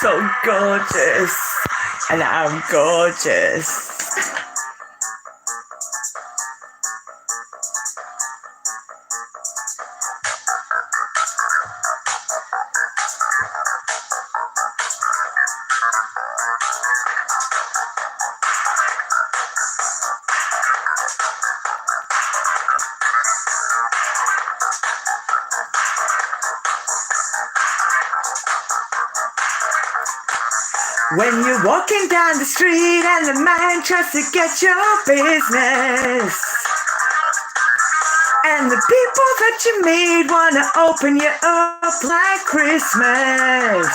so gorgeous. And I'm gorgeous. When you're walking down the street and the man tries to get your business, and the people that you meet wanna open you up like Christmas,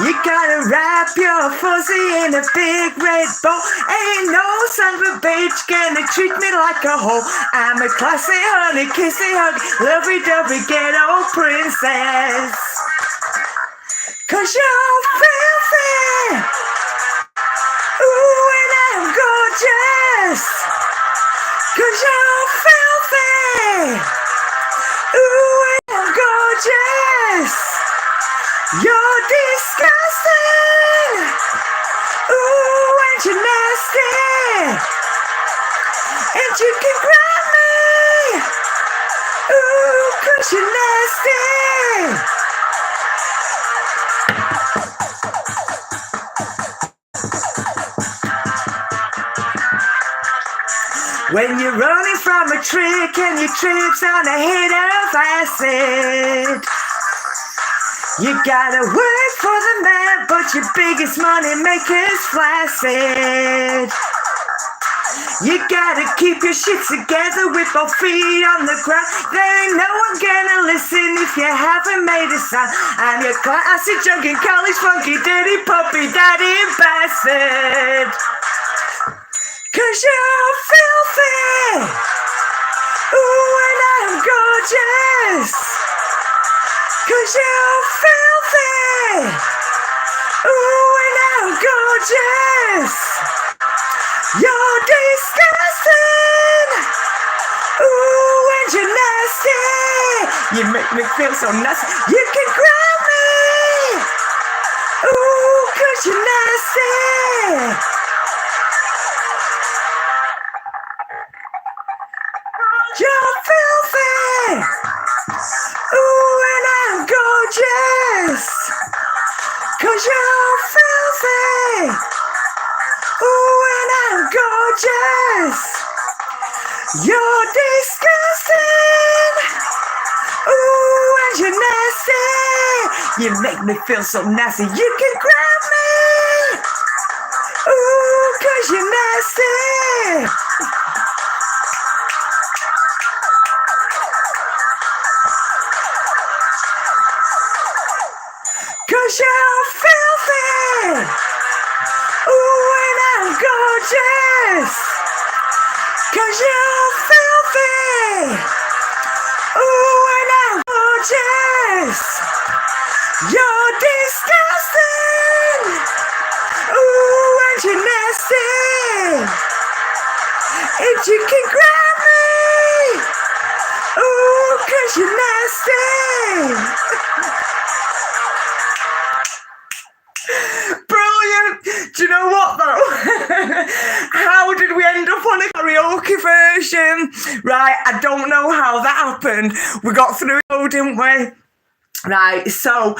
you gotta wrap your fuzzy in a big red bow. Ain't no son of a bitch gonna treat me like a hoe. I'm a classy honey, kissy hug, lovey-dovey ghetto princess. 'Cause you're filthy, ooh, and I'm gorgeous. 'Cause you're filthy, ooh, and I'm gorgeous. You're disgusting, ooh, and you're nasty. And you can grab me, ooh, 'cause you're nasty. When you're running from a trick and your trip's on a hit of acid, you gotta work for the man, but your biggest money maker's flaccid. You gotta keep your shit together with both feet on the ground. There ain't no one gonna listen if you haven't made a sound. I'm your classy junkie, college funky, dirty puppy, daddy bastard. 'Cause you're filthy, ooh, and I'm gorgeous. 'Cause you're filthy, ooh, and I'm gorgeous. You're disgusting, ooh, and you're nasty. You make me feel so nasty. You can grab me, ooh, 'cause you're nasty. You're filthy, ooh, and I'm gorgeous. 'Cause you're filthy, ooh, and I'm gorgeous. You're disgusting, ooh, and you're nasty. You make me feel so nasty. You can grab me, ooh, 'cause you're nasty. Cause you're filthy, ooh, and I'm gorgeous. 'Cause you're filthy, ooh, and I'm gorgeous. You're disgusting, ooh, and you're nasty. If you can grab me, ooh, 'cause you're nasty. Brilliant. Do you know what though? How did we end up on a karaoke version? Right, I don't know how that happened. We got through it, didn't we? Right, so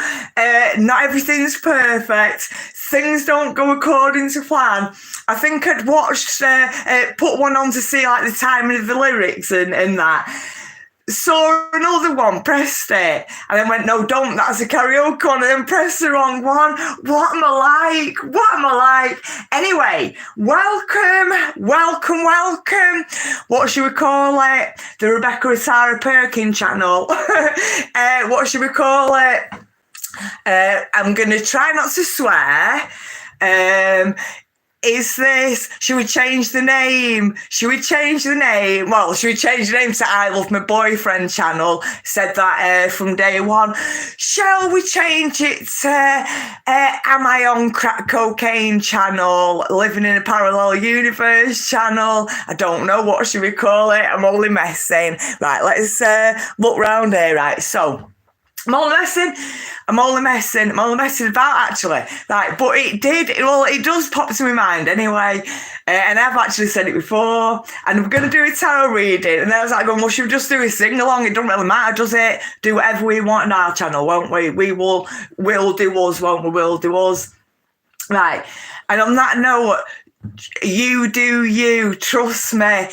not everything's perfect. Things don't go according to plan. I think I'd watched, put one on to see like the timing of the lyrics and that. Saw another one, pressed it, and then went, no, don't, that's a karaoke one, and then pressed the wrong one. What am I like? What am I like? Anyway, welcome. What should we call it? The Atarha Perkin channel. What should we call it? I'm going to try not to swear. Should we change the name? Well, should we change the name to I Love My Boyfriend channel? Said that from day one. Shall we change it to Am I on Crack Cocaine channel? Living in a Parallel Universe channel? I don't know. What should we call it? I'm only messing. Right, let's look round here. Right, so I'm only messing about, actually. Like, but it does pop to my mind anyway. And I've actually said it before. And we're going to do a tarot reading. And then I was like, well, should we just do a sing along? It doesn't really matter, does it? Do whatever we want on our channel, won't we? We'll do us, won't we? We'll do us. Right. And on that note, you do you, trust me.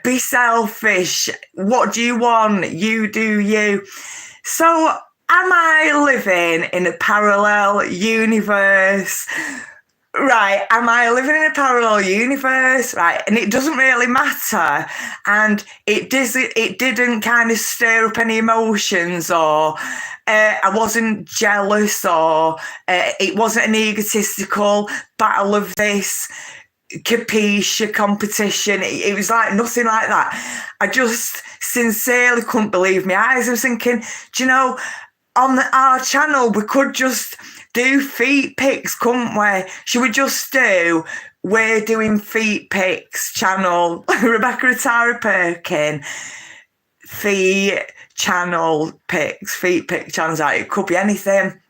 Be selfish. What do you want? You do you. So, am I living in a parallel universe? Right, am I living in a parallel universe? Right, and it doesn't really matter, and it didn't kind of stir up any emotions, or I wasn't jealous, or it wasn't an egotistical battle of this capiche competition. It was like nothing like that. I just sincerely couldn't believe my eyes. I was thinking, do you know, on our channel we could just do feet pics, couldn't we? Should we just do we're doing feet pics channel? Rebecca Atarha Perkin, feet channel pics, feet pic channels. Like, it could be anything.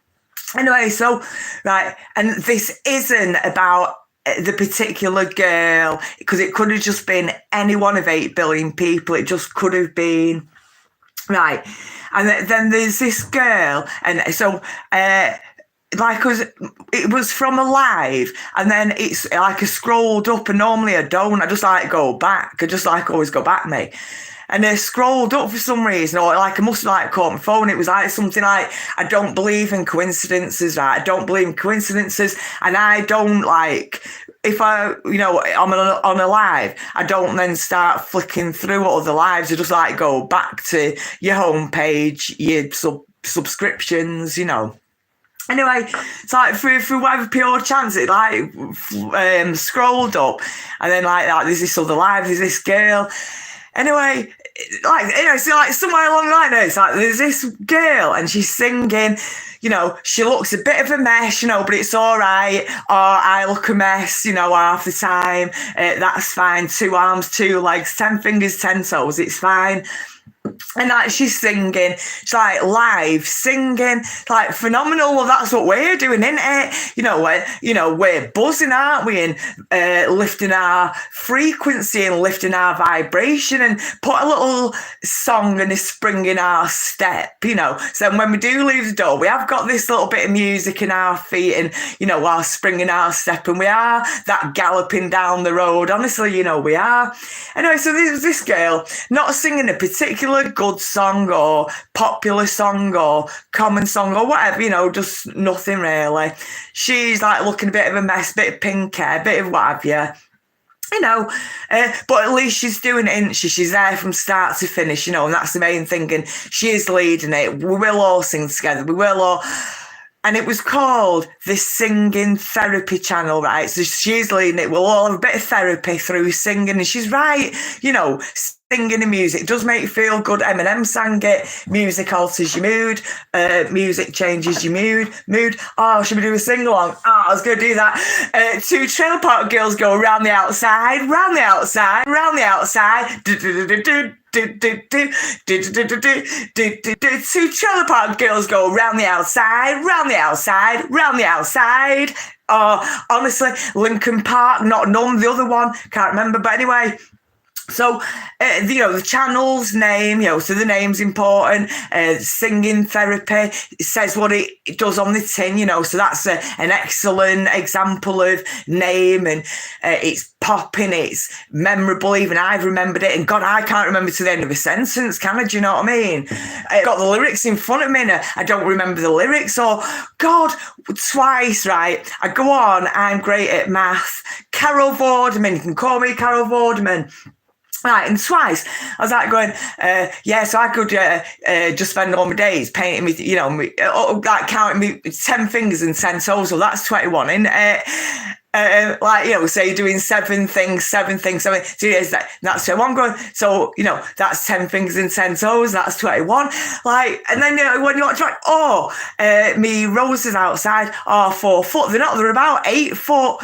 Anyway, so right, and this isn't about the particular girl, because it could have just been any one of 8 billion people. It just could have been. Right. And then there's this girl, and so it was from a live, and then it's like I scrolled up, and normally I don't. I just like go back. I just like always go back, mate. And I scrolled up for some reason, or like I must have like caught my phone. It was like something like, I don't believe in coincidences, right? I don't believe in coincidences, and I don't like, if I'm on a live, I don't then start flicking through other lives. I just like go back to your homepage, your subscriptions, Anyway, it's like through whatever pure chance, it like scrolled up, and then like there's this other live, there's this girl. Anyway, so like somewhere along the line, it's like there's this girl and she's singing. She looks a bit of a mess, but it's all right. Or I look a mess, half the time. That's fine. 2 arms, 2 legs, 10 fingers, 10 toes. It's fine. And like she's singing, she's like live singing, like phenomenal. Well, that's what we're doing, isn't it? We're buzzing, aren't we? And lifting our frequency and lifting our vibration, and put a little song and a spring in our step, So when we do leave the door, we have got this little bit of music in our feet, and our spring in our step, and we are that galloping down the road. Honestly, we are. Anyway, so there's this girl not singing a particular good song or popular song or common song or whatever, just nothing really. She's like looking a bit of a mess, bit of pink hair, bit of what have you. But at least she's doing it, isn't she? She's there from start to finish, and that's the main thing, and she is leading it. We will all sing together. We will all. And it was called the Singing Therapy Channel, right? So she's leading it. We'll all have a bit of therapy through singing. And she's right, singing and music does make you feel good. Eminem sang it. Music alters your mood. Music changes your mood. Oh, should we do a sing-along? Oh, I was going to do that. 2 trailer park girls go round the outside, round the outside, round the outside. 2 trailer park girls go round the outside, round the outside, round the outside. Oh, honestly, Lincoln Park, not none, the other one, can't remember, but anyway. So, the channel's name, so the name's important. Singing therapy, it says what it does on the tin, so that's an excellent example of name, and it's popping, it's memorable. Even I've remembered it, and God, I can't remember to the end of a sentence, can I? Do you know what I mean? I've got the lyrics in front of me, and I don't remember the lyrics, or God, twice, right? I go on, I'm great at math. Carol Vorderman, you can call me Carol Vorderman. Right, and twice I was like going, so I could just spend all my days painting me, like counting me 10 fingers and 10 toes. Well, that's 21, and so you're doing 7 things. So that's 21 going. So, that's 10 fingers and 10 toes. That's 21. Like, and then when you want to try, me roses outside are 4 foot. They're about 8 foot.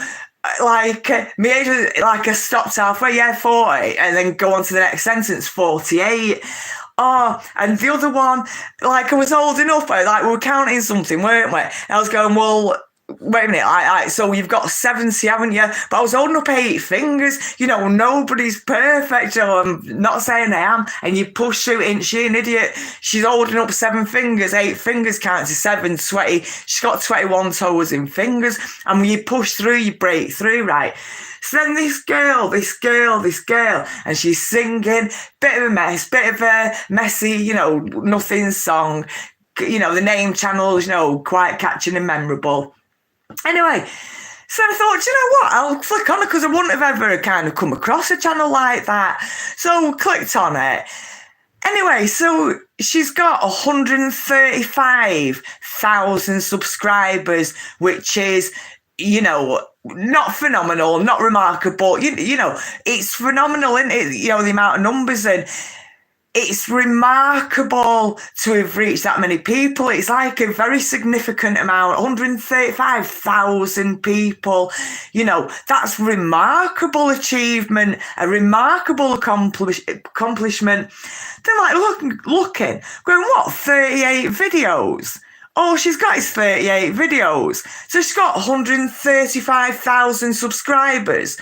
Like, my age was like I stopped halfway, 40, and then go on to the next sentence, 48. Oh, and the other one, like I was holding up, like we were counting something, weren't we? And I was going, well, wait a minute, so you've got 70, haven't you? But I was holding up 8 fingers. You know, nobody's perfect. I'm not saying I am. And you push through, ain't she an idiot? She's holding up 7 fingers, 8 fingers counts to 7, 20. She's got 21 toes in fingers. And when you push through, you break through, right? So then this girl, and she's singing, bit of a mess, bit of a messy, you know, nothing song. You know, the name channels, you know, quite catching and memorable. Anyway, so I thought, you know what, I'll click on it because I wouldn't have ever kind of come across a channel like that. So clicked on it. Anyway, so she's got 135,000 subscribers, which is, you know, not phenomenal, not remarkable. You know, it's phenomenal, isn't it? You know, the amount of numbers, and it's remarkable to have reached that many people. It's like a very significant amount, 135,000 people. You know, that's remarkable achievement, a remarkable accomplishment. Then like looking, going, what, 38 videos? Oh, she's got his 38 videos. So she's got 135,000 subscribers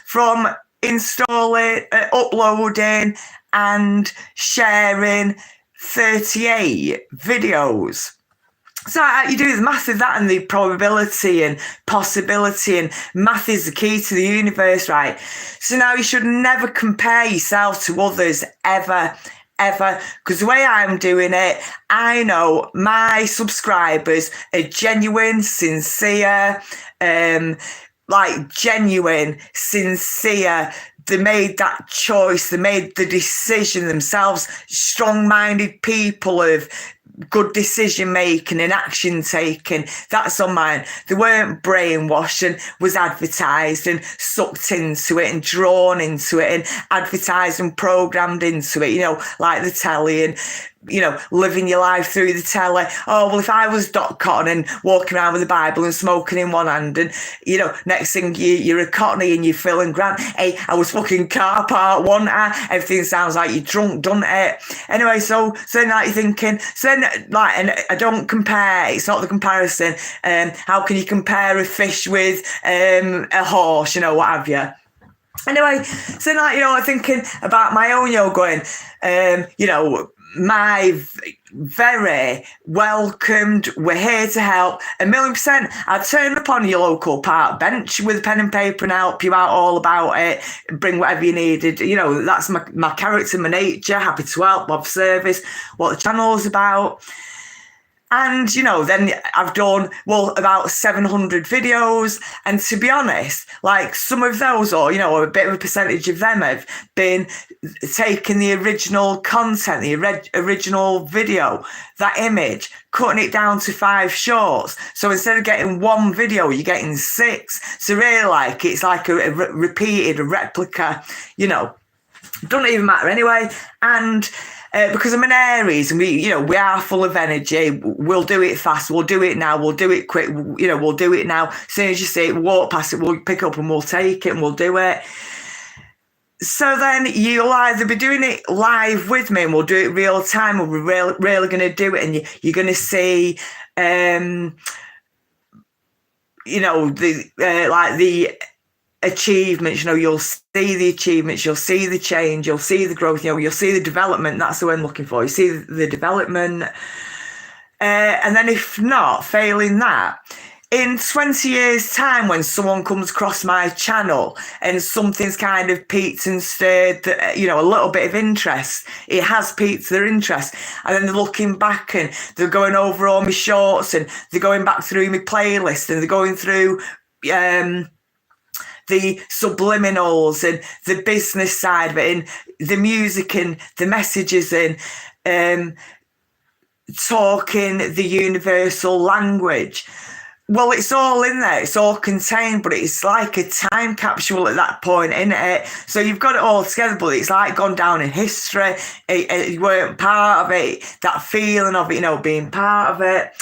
from installing, uploading and sharing 38 videos. So you do the math of that and the probability and possibility, and math is the key to the universe, right? So now you should never compare yourself to others, ever, because the way I'm doing it, I know my subscribers are genuine, sincere, genuine, sincere. They made that choice, they made the decision themselves, strong-minded people of good decision making and action taking. That's on mine. They weren't brainwashed and was advertised and sucked into it and drawn into it and advertised and programmed into it, you know, like the telly, and you know, living your life through the telly. Oh, well, if I was Dot Cotton and walking around with the Bible and smoking in one hand, and, you know, next thing you're a Cockney and you're Phil and Grant. Hey, I was fucking car park, wasn't I? Everything sounds like you're drunk, doesn't it? Anyway, so then like you're thinking, so then like, and I don't compare, it's not the comparison. How can you compare a fish with a horse, you know, what have you? Anyway, so like, you know, I'm thinking about my own, you know, going, you know, my very welcomed, we're here to help, 1,000,000%. I'd turn up on your local park bench with a pen and paper and help you out all about it, bring whatever you needed. You know, that's my character, my nature, happy to help, of service, what the channel's about. And, you know, then I've done, well, about 700 videos. And to be honest, like some of those, or, you know, a bit of a percentage of them have been taking the original content, the original video, that image, cutting it down to 5 shorts. So instead of getting 1 video, you're getting 6. So really, like, it's like a repeated, a replica, you know, doesn't even matter anyway. And because I'm an Aries and we are full of energy, we'll do it fast, we'll do it now, we'll do it quick, you know, we'll do it now. As soon as you see it, we'll walk past it, we'll pick up and we'll take it and we'll do it. So then you'll either be doing it live with me and we'll do it real time, or we're really going to do it, and you're going to see, you know, the achievements, you know, you'll see the achievements, you'll see the change, you'll see the growth, you know, you'll see the development. That's the word I'm looking for. You see the development. And then if not, failing that, in 20 years' time, when someone comes across my channel and something's kind of piqued and stirred, you know, a little bit of interest, it has piqued their interest. And then they're looking back and they're going over all my shorts and they're going back through my playlist and they're going through, the subliminals and the business side of it, and the music and the messages, and talking the universal language. Well, it's all in there, it's all contained, but it's like a time capsule at that point, isn't it? So you've got it all together, but it's like gone down in history. You weren't part of it, that feeling of it, you know, being part of it.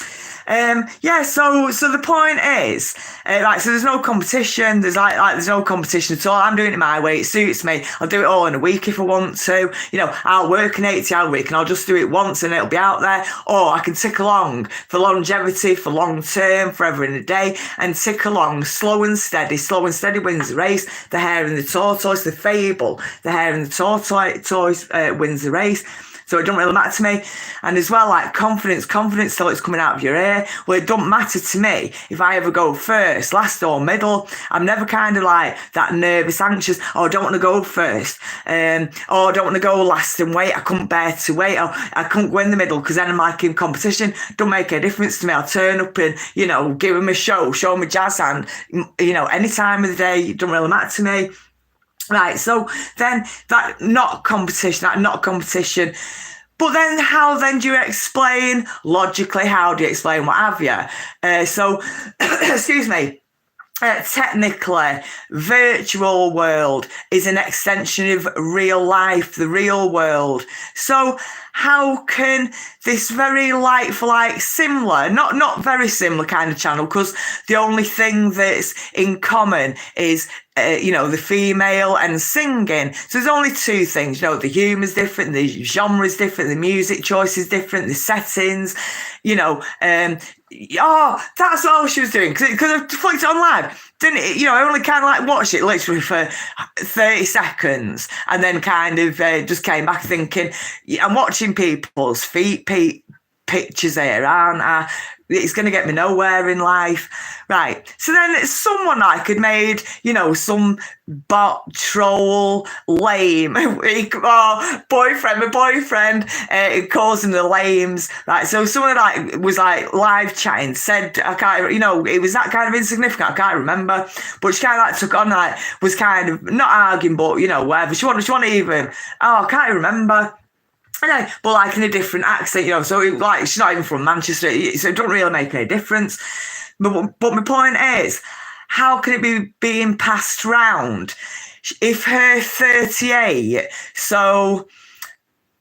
Yeah, so the point is, like, so there's no competition. There's no competition at all. I'm doing it my way. It suits me. I'll do it all in a week if I want to. You know, I'll work an 80-hour week and I'll just do it once and it'll be out there. Or I can tick along for longevity, for long term, forever in a day, and tick along slow and steady. Slow and steady wins the race. The hare and the tortoise, the fable. The hare and the tortoise wins the race. So it don't really matter to me. And as well, like confidence till it's coming out of your ear. Well, it don't matter to me if I ever go first, last or middle. I'm never kind of like that nervous, anxious, oh, I don't want to go first. Or I don't want to go last and wait. I couldn't bear to wait. Or I couldn't go in the middle because then I'm like in competition. Don't make a difference to me. I'll turn up and, you know, give them a show them a jazz hand. You know, any time of the day, it don't really matter to me. Right, so then that not competition. But then how then do you explain logically? How do you explain what have you? So, excuse me. Technically, virtual world is an extension of real life, the real world. So how can this very like for like similar, not very similar kind of channel, because the only thing that's in common is you know, the female and singing. So there's only two things, you know, the humour's different, the genre's different, the music choice is different, the settings, you know, oh, that's all she was doing, because I flicked it on live, didn't it? You know, I only kind of like watched it literally for 30 seconds and then kind of just came back thinking, I'm watching people's feet pictures here, aren't I? It's going to get me nowhere in life. Right. So then someone like had made, you know, some bot troll lame my boyfriend calls them the lames. Right. So someone like was like live chatting, said, I can't, you know, it was that kind of insignificant. I can't remember, but she kind of like took on, like, was kind of not arguing, but, you know, whatever. She wasn't even, I can't remember. Know, but like in a different accent, you know, so like she's not even from Manchester, so it doesn't really make any difference. But my point is, how can it be being passed round if her 38? So,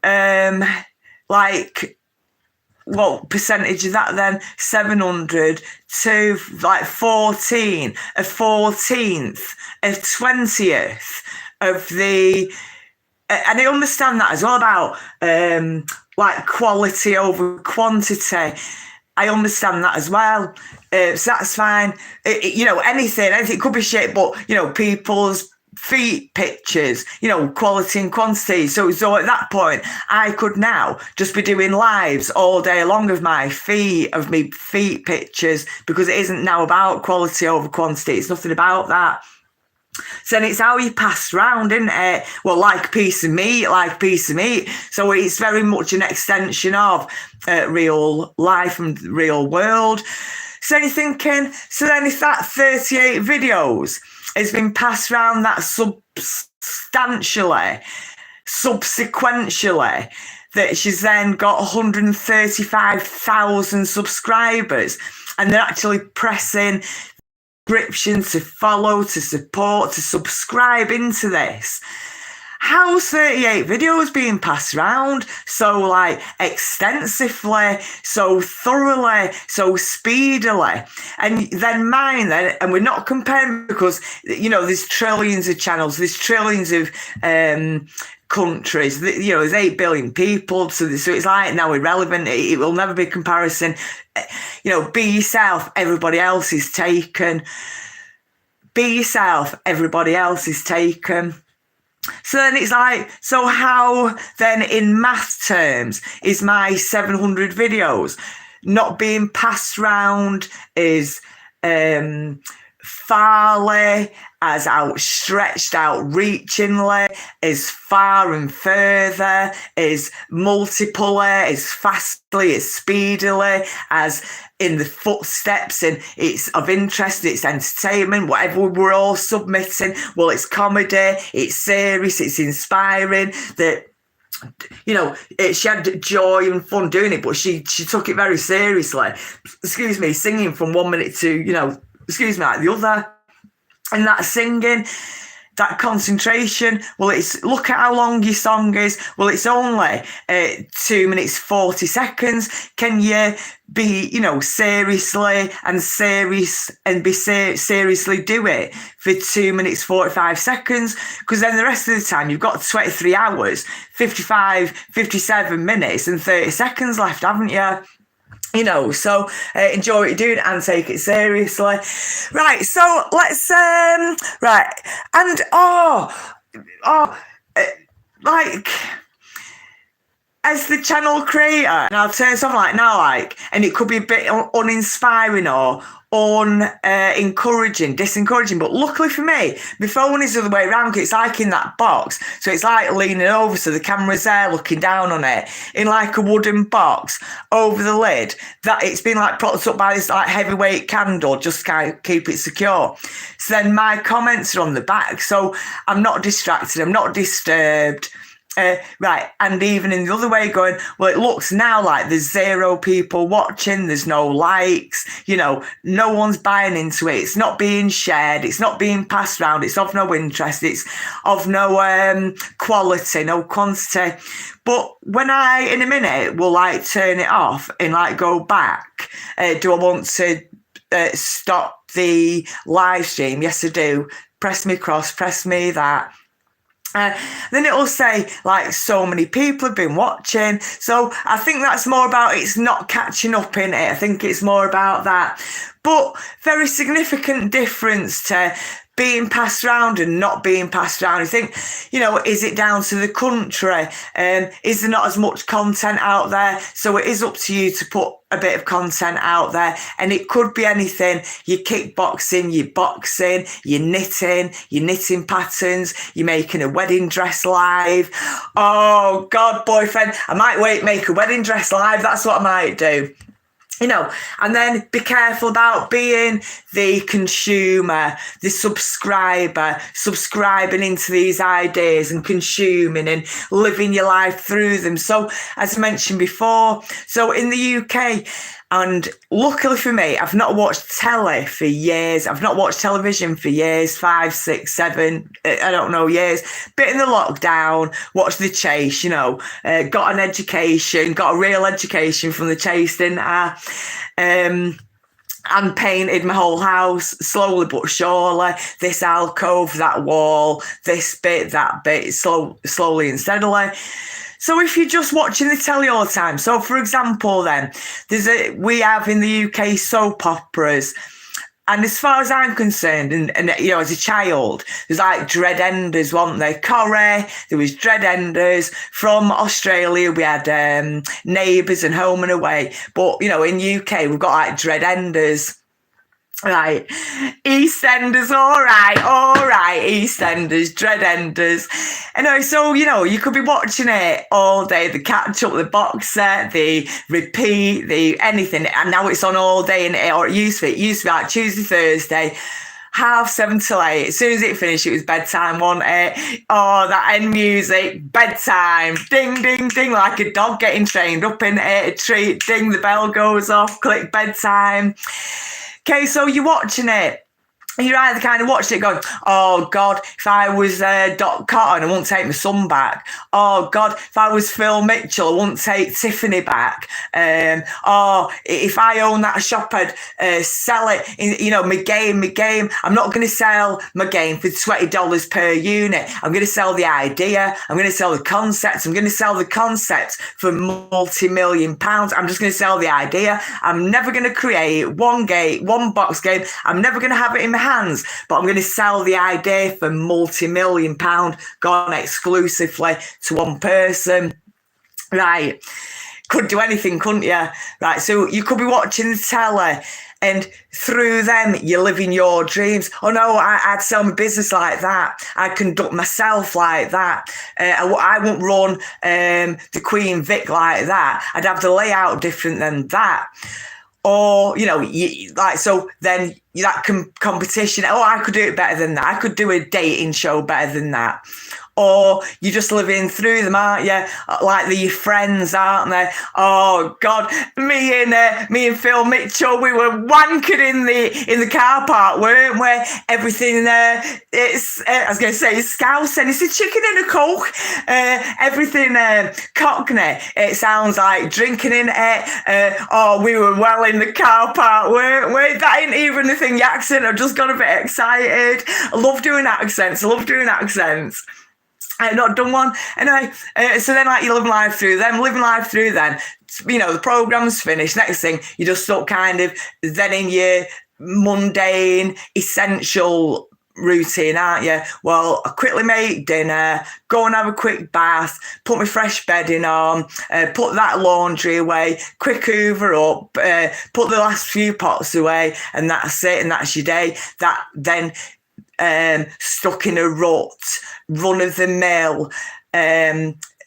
like, what percentage is that then? 700 to like 14, a 14th, a 20th of the. And I understand that as well about like quality over quantity. I understand that as well. So that's fine. You know, anything could be shit, but, you know, people's feet pictures, you know, quality and quantity. So at that point, I could now just be doing lives all day long of my feet pictures, because it isn't now about quality over quantity. It's nothing about that. So then it's how you pass round, isn't it? Well, like a piece of meat. So it's very much an extension of real life and real world. So you're thinking, so then if that 38 videos has been passed round that subsequently, that she's then got 135,000 subscribers, and they're actually pressing subscription to follow, to support, to subscribe into this. How's 38 videos being passed around so like extensively, so thoroughly, so speedily? And then mine then, and we're not comparing because, you know, there's trillions of channels, there's trillions of countries, you know, there's 8 billion people, so it's like now irrelevant. It will never be comparison. You know, be yourself, everybody else is taken. Be yourself, everybody else is taken. So then it's like, so how then in math terms is my 700 videos not being passed round is farly, as outstretched, outreachingly, as far and further, as multiply, as fastly, as speedily, as in the footsteps, and it's of interest, it's entertainment, whatever we're all submitting. Well, it's comedy, it's serious, it's inspiring, that, you know, she had joy and fun doing it, but she took it very seriously. Excuse me, singing from 1 minute to, you know, like the other. And that singing, that concentration. Well, it's look at how long your song is. Well, it's only 2 minutes 40 seconds. Can you be, seriously do it for 2 minutes 45 seconds? Because then the rest of the time you've got 23 hours, 57 minutes and 30 seconds left, haven't you? So enjoy what you're doing and take it seriously. Right, so let's, right, and, like, as the channel creator, and I'll turn something like now, and it could be a bit uninspiring or encouraging, disencouraging, but luckily for me, my phone is the other way around, because it's like in that box, so it's like leaning over, so the camera's there looking down on it, in like a wooden box over the lid, that it's been like propped up by this like heavyweight candle, just to kind of keep it secure. So then my comments are on the back, so I'm not distracted, I'm not disturbed. Right, and even in the other way going, well, it looks now like there's 0 people watching, there's no likes, no one's buying into it, it's not being shared, it's not being passed around, it's of no interest, it's of no quality, no quantity. But when I, in a minute, will like turn it off and like go back, do I want to stop the live stream? Yes, I do. Press me cross, press me that. Then it'll say like so many people have been watching. So I think that's more about it's not catching up in it. I think it's more about that. But very significant difference to being passed around and not being passed around. You think, is it down to the country? Is there not as much content out there? So it is up to you to put a bit of content out there, and it could be anything. You're kickboxing, you're boxing, you're knitting patterns, you're making a wedding dress live. Oh God, boyfriend, I might make a wedding dress live. That's what I might do. And then be careful about being the consumer, the subscriber, subscribing into these ideas and consuming and living your life through them. So, as I mentioned before, so in the UK, and luckily for me, I've not watched telly for years. I've not watched television for years, 5, 6, 7, I don't know, years. Bit in the lockdown, watched The Chase, got an education, got a real education from The Chase, didn't I? And painted my whole house slowly but surely. This alcove, that wall, this bit, that bit, slowly and steadily. So if you're just watching the telly all the time, so for example, then we have in the UK soap operas, and as far as I'm concerned, and as a child, there's like Dreadenders, weren't there? Corrie, there was Dreadenders. From Australia, we had Neighbours and Home and Away. But in UK, we've got like Dreadenders. Right, EastEnders, all right, EastEnders, Dreadenders. Anyway, so, you could be watching it all day, the catch-up, the box set, the repeat, the anything, and now it's on all day, or it used to be like Tuesday, Thursday, 7:30 till 8. As soon as it finished, it was bedtime, wasn't it? Oh, that end music, bedtime, ding, ding, ding, like a dog getting trained up in it, a treat, ding, the bell goes off, click, bedtime. Okay, so you're watching it. You're either kind of watching it going, oh God, if I was Doc Cotton, I wouldn't take my son back. Oh God, if I was Phil Mitchell, I wouldn't take Tiffany back. If I own that shop, I'd sell it. My game. I'm not going to sell my game for $20 per unit. I'm going to sell the idea. I'm going to sell the concepts. I'm going to sell the concepts for multi-million pounds. I'm just going to sell the idea. I'm never going to create one box game. I'm never going to have it in my hands, but I'm going to sell the idea for multi-million pound, gone exclusively to one person. Right, could do anything, couldn't you? Right, so you could be watching the telly, and through them you're living your dreams. Oh no, I'd sell my business like that. I'd conduct myself like that. I wouldn't run the Queen Vic like that. I'd have the layout different than that. Or, so then that competition, I could do it better than that. I could do a dating show better than that. or you're just living through them, aren't you? Like they're your friends, aren't they? Oh God, me and Phil Mitchell, we were wankered in the car park, weren't we? Everything it's I was going to say scouse, and it's a chicken and a coke. Everything Cockney. It sounds like drinking in it. Oh, we were well in the car park, weren't we? That ain't even the thing. The accent. I've just got a bit excited. I love doing accents. I've not done one. Anyway, so then like you living life through them, you know, the programme's finished. Next thing, you just stuck kind of then in your mundane, essential routine, aren't you? Well, I quickly make dinner, go and have a quick bath, put my fresh bedding on, put that laundry away, quick hoover up, put the last few pots away, and that's it, and that's your day. That then stuck in a rut, run of the mill,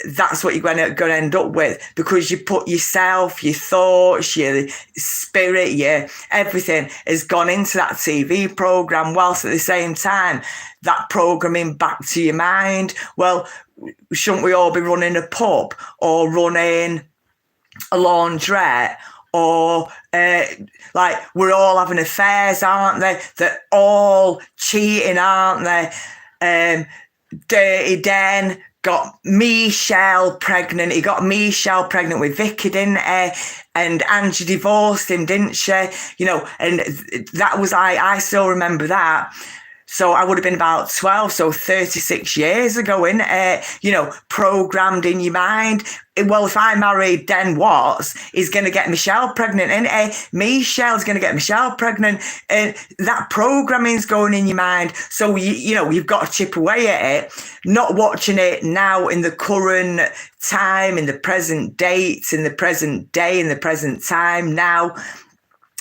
that's what you're going to end up with, because you put yourself, your thoughts, your spirit, your everything has gone into that TV program, whilst at the same time that programming back to your mind. Well, shouldn't we all be running a pub or running a laundrette? Or like we're all having affairs, aren't they? They're all cheating, aren't they? Dirty Den got Michelle pregnant. He got Michelle pregnant with Vicky, didn't he? And Angie divorced him, didn't she? You know, and that was, I still remember that. So I would have been about 12, so 36 years ago, innit? You know, programmed in your mind. Well, if I married Den Watts, he's going to get Michelle pregnant, innit? Michelle's going to get Michelle pregnant. And that programming's going in your mind. So, you know, you've got to chip away at it, not watching it now in the current time, in the present dates, in the present day, in the present time now.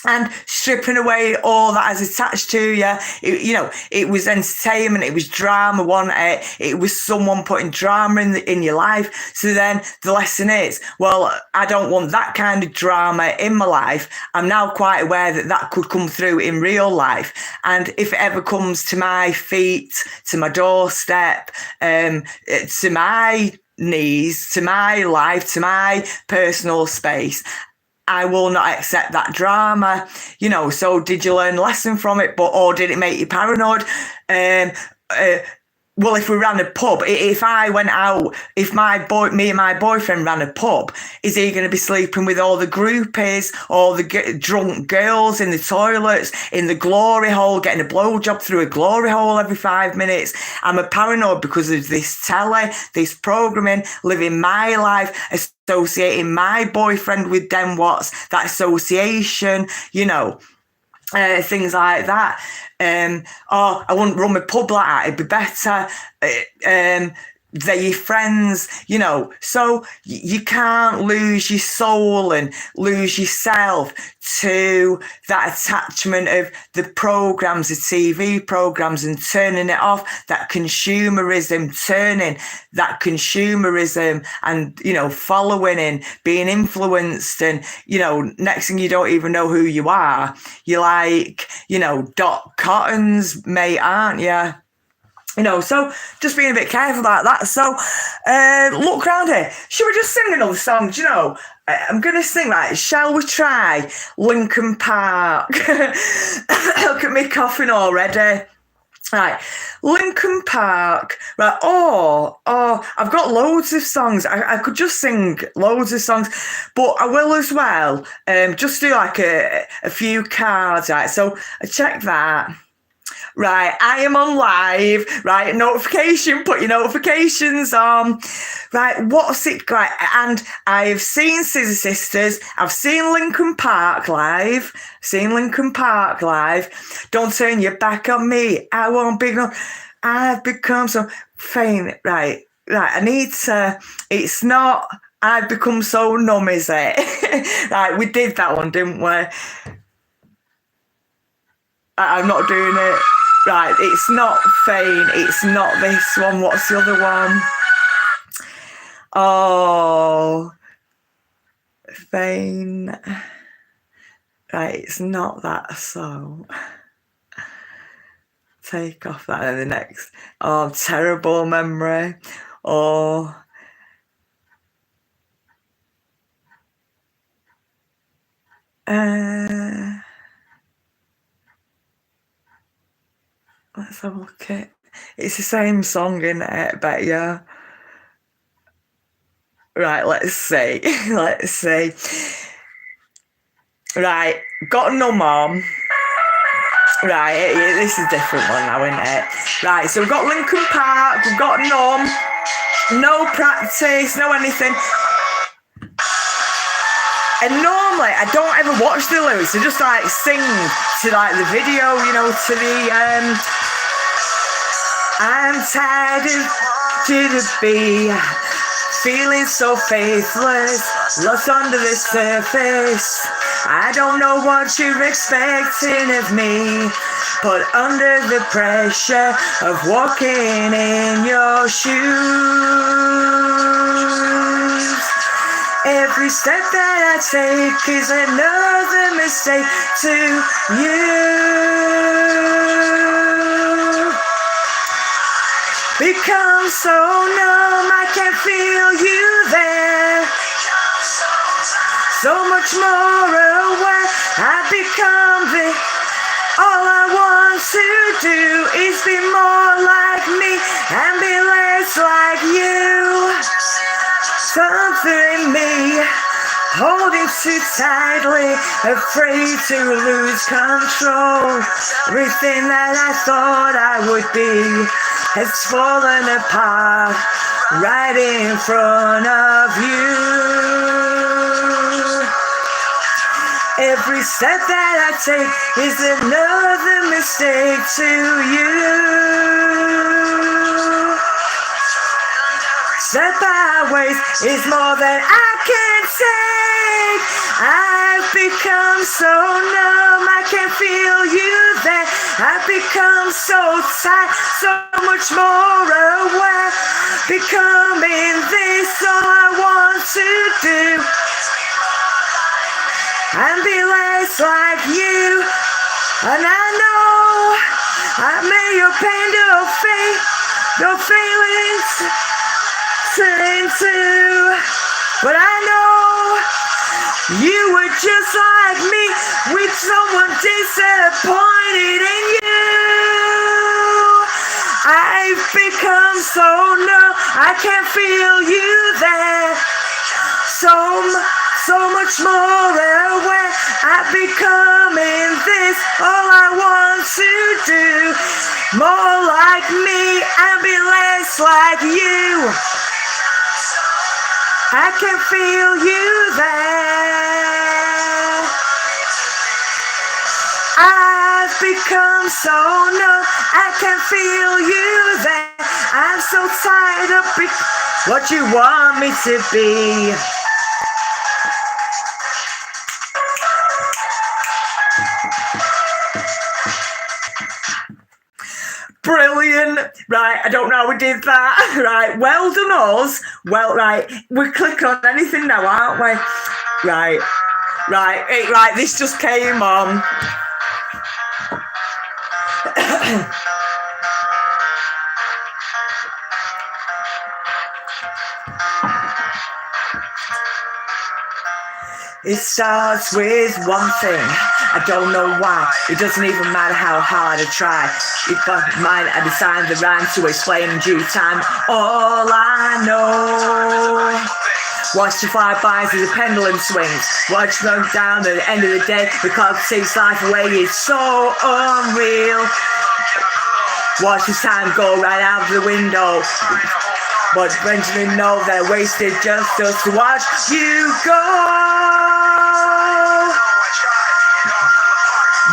And stripping away all that is attached to you. You know, it was entertainment, it was drama, wasn't it? It was someone putting drama in your life. So then the lesson is, well, I don't want that kind of drama in my life. I'm now quite aware that could come through in real life. And if it ever comes to my feet, to my doorstep, to my knees, to my life, to my personal space, I will not accept that drama, you know. So did you learn a lesson from it, or did it make you paranoid? Well, if we ran a pub, if I went out, if me and my boyfriend ran a pub, is he going to be sleeping with all the groupies, all the drunk girls in the toilets, in the glory hole, getting a blowjob through a glory hole every 5 minutes? I'm a paranoid because of this telly, this programming, living my life, associating my boyfriend with Den Watts, that association, you know. Things like that. I wouldn't run my pub like that. It'd be better. They're your friends, you know. So you can't lose your soul and lose yourself to that attachment of the programs, the TV programs, and turning it off. That consumerism, and, you know, following and being influenced. And, you know, next thing you don't even know who you are. You're like, you know, Dot Cotton's mate, aren't you? You know, so just being a bit careful about that. So, look round here. Should we just sing another song? Do you know, I'm going to sing, right? Shall we try Linkin Park? Look at me coughing already. Right, Linkin Park. Right, I've got loads of songs. I could just sing loads of songs, but I will as well. Just do like a few cards, right? So check that. Right, I am on live. Right, notification, put your notifications on. Right, what's it like? And I've seen Scissor Sisters. I've seen Linkin Park live. Don't turn your back on me. I won't be gone. I've become so famous. Right, I need to. It's not. I've become so numb, is it? Right, we did that one, didn't we? I'm not doing it. Right, it's not Fane, it's not this one. What's the other one? Oh, Fane. Right, it's not that song. take off that and the next. Oh, terrible memory. Oh. Let's have a look at. It's the same song, isn't it? Bet you. Right, let's see. Let's see. Right, got no mom. Right, this is a different one now, isn't it? Right, so we've got Linkin Park, we've got Numb, no practice, no anything. And normally I don't ever watch the lyrics, I just like sing to like the video, you know, to the I'm tired of you to be feeling so faithless, lost under the surface. I don't know what you're expecting of me, but under the pressure of walking in your shoes, every step that I take is another mistake to you. Become so numb, I can't feel you there. So much more aware, I become the. All I want to do is be more like me and be less like you. Something in me holding too tightly, afraid to lose control. Everything that I thought I would be has fallen apart right in front of you. Every step that I take is another mistake to you. Step backwards is more than I can take. I've become so numb, I can't feel you there. I've become so tired, so much more aware. Becoming this, all I want to do and be less like you. And I know I made your pain your feelings turn into, but I know you were just like me, with someone disappointed in you. I've become so numb, I can't feel you there. So much more aware, I'm becoming this, all I want to do. More like me and be less like you. I can feel you there. I've become so numb, I can feel you there. I'm so tired of what you want me to be. Brilliant. Right, I don't know how we did that. Right, well done us. Well, right, we click on anything now, aren't we? Right, this just came on. It starts with one thing, I don't know why. It doesn't even matter how hard I try. If I mind, I design the rhyme to explain in due time. All I know, watch the fly by as the pendulum swings. Watch them down at the end of the day. The clock takes life away, it's so unreal. Watch the time go right out the window. But eventually know they're wasted just to watch you go.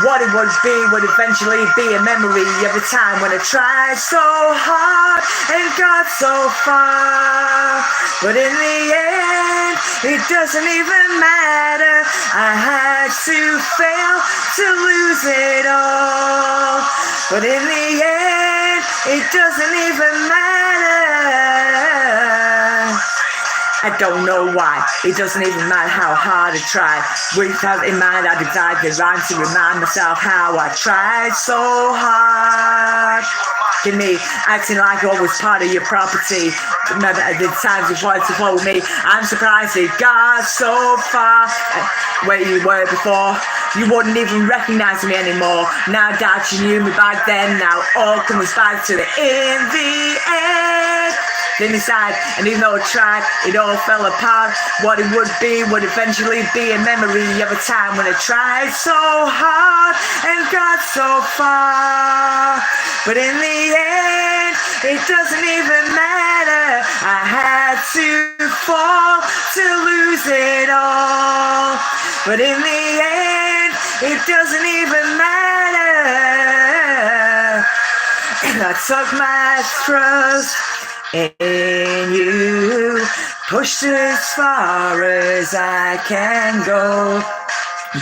What it would eventually be a memory of a time when I tried so hard and got so far. But in the end, it doesn't even matter. I had to fail to lose it all. But in the end, it doesn't even matter. I don't know why. It doesn't even matter how hard I try. With that in mind, I divide the rhyme to remind myself how I tried so hard. Give me acting like I was part of your property. Remember the times you wanted to follow me. I'm surprised it got so far. Where you were before, you wouldn't even recognize me anymore. Now that you knew me back then, now all comes back to the in the end. Then decide, and even though I tried, it all fell apart. What it would be would eventually be a memory of a time when I tried so hard and got so far. But in the end, it doesn't even matter. I had to fall to lose it all. But in the end, it doesn't even matter. And I took my trust in you, pushed as far as I can go.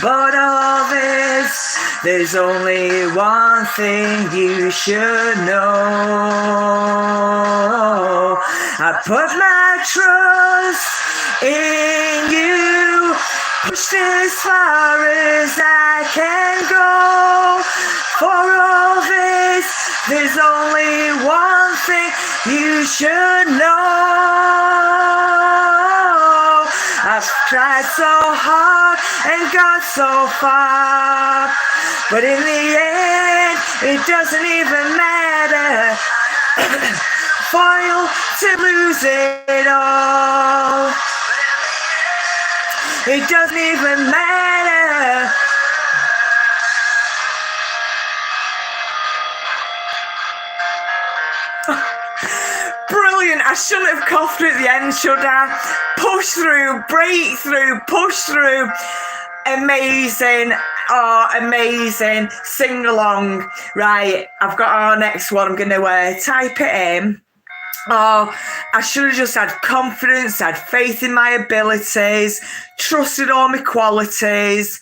But all this, there's only one thing you should know. I put my trust in you, pushed as far as I can go. For all this, there's only one thing you should know. I've tried so hard and got so far, but in the end, it doesn't even matter. For you to lose it all, it doesn't even matter. Brilliant. I shouldn't have coughed at the end, should I? Push through, break through, push through. Amazing. Oh, amazing. Sing along. Right, I've got our next one. I'm going to type it in. Oh, I should have just had confidence, had faith in my abilities, trusted all my qualities,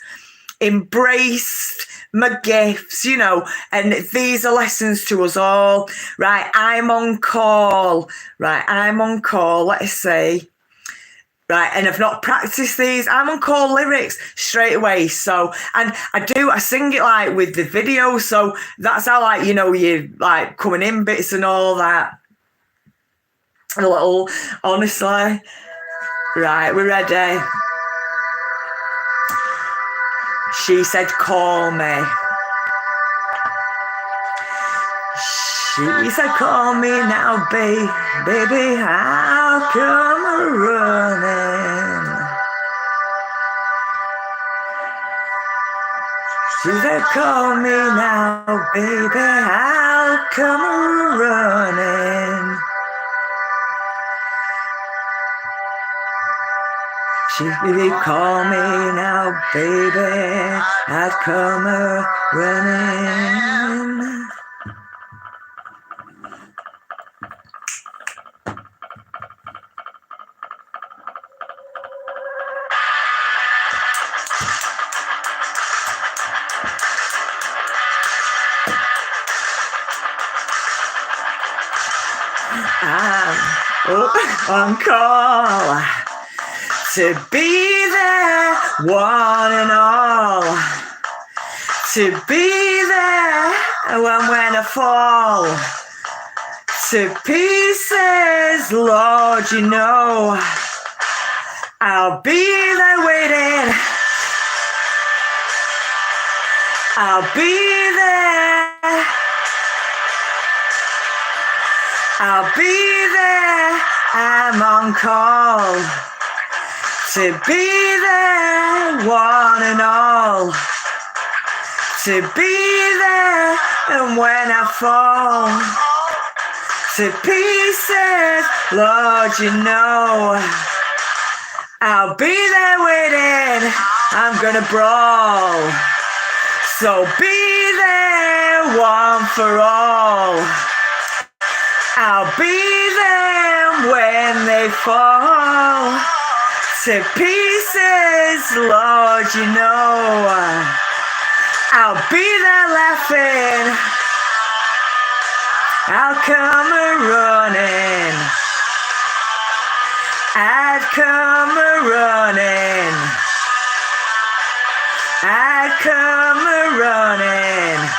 embraced my gifts, you know, and these are lessons to us all. Right, I'm on call. Let's see. Right, and I've not practiced these. I'm on call lyrics straight away. So, and I sing it like with the video. So that's how, like, you know, you like coming in bits and all that. A little, honestly. Right, we're ready. She said, call me. She said, call me now, baby, I'll come running. She said, call me now, baby, I'll come running. She said, call me now, baby, I'll come running. I'm on call to be there, one and all. To be there when I fall to pieces, Lord, you know I'll be there waiting. I'll be there. I'll be there. I'm on call to be there, one and all. To be there, and when I fall to pieces, Lord, you know I'll be there waiting. I'm gonna brawl. So be there, one for all. I'll be there when they fall to pieces, Lord, you know I'll be there laughing. I'll come running. I'd come a-running. I'd come a-running.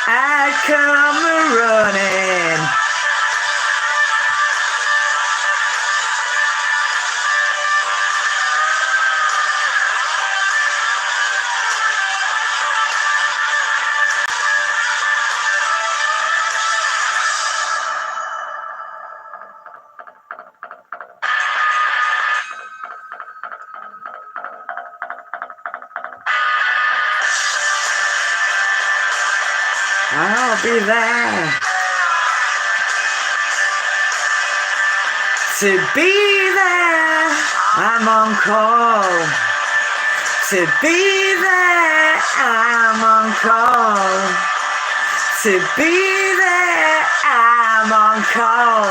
I'd come a-running. I'll be there to be there. I'm on call to be there. I'm on call to be there. I'm on call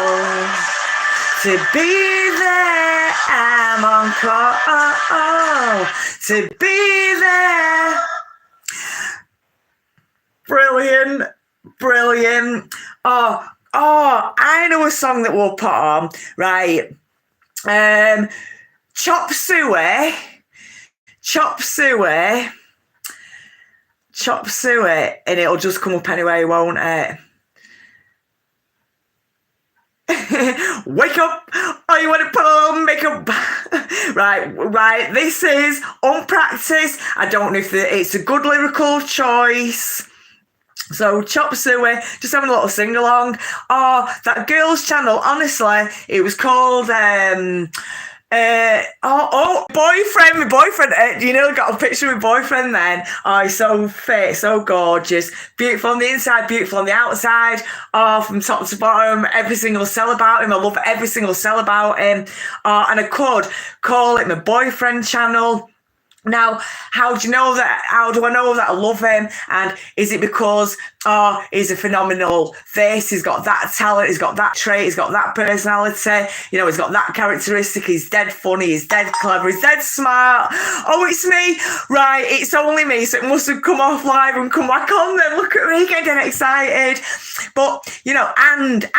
to be there. I'm on call to be there. Brilliant, brilliant. Oh, I know a song that we'll put on, right? Chop suey, and it'll just come up anyway, won't it? Wake up! Oh, you want to put on makeup? right. This is unpracticed. I don't know if it's a good lyrical choice. So Chop Suey, just having a little sing along. Oh, that girl's channel, honestly, it was called boyfriend, my boyfriend. You know, got a picture of my boyfriend then. Oh, he's so fit, so gorgeous, beautiful on the inside, beautiful on the outside. Oh, from top to bottom, every single cell about him. I love every single cell about him. And I could call it my boyfriend channel. Now, how do I know that I love him? And is it because, he's a phenomenal this, he's got that talent, he's got that trait, he's got that personality, you know, he's got that characteristic, he's dead funny, he's dead clever, he's dead smart. Oh, it's me. Right, it's only me, so it must have come off live and come back on then. Look at me getting excited. But, you know, and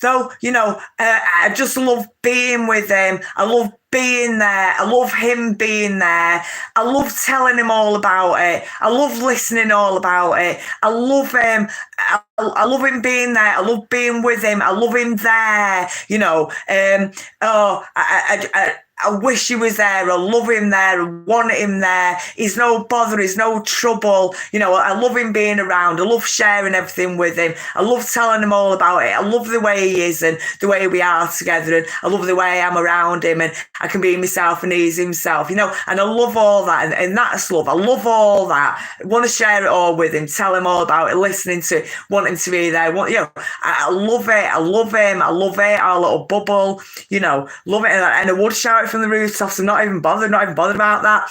though, you know, I just love being with him. I love being there. I love him being there. I love telling him all about it. I love listening all about it. I love him. I love him being there. I love being with him. I love him there. You know, I wish he was there. I love him there. I want him there. He's no bother. He's no trouble. You know, I love him being around. I love sharing everything with him. I love telling him all about it. I love the way he is and the way we are together. And I love the way I am around him and I can be myself and he's himself, you know, and I love all that. And that's love. I love all that. I want to share it all with him, tell him all about it, listening to it, want him to be there. You know, I love it. I love him. I love it. Our little bubble, you know, love it. And I would shout it from the rooftops. I'm not even bothered about that.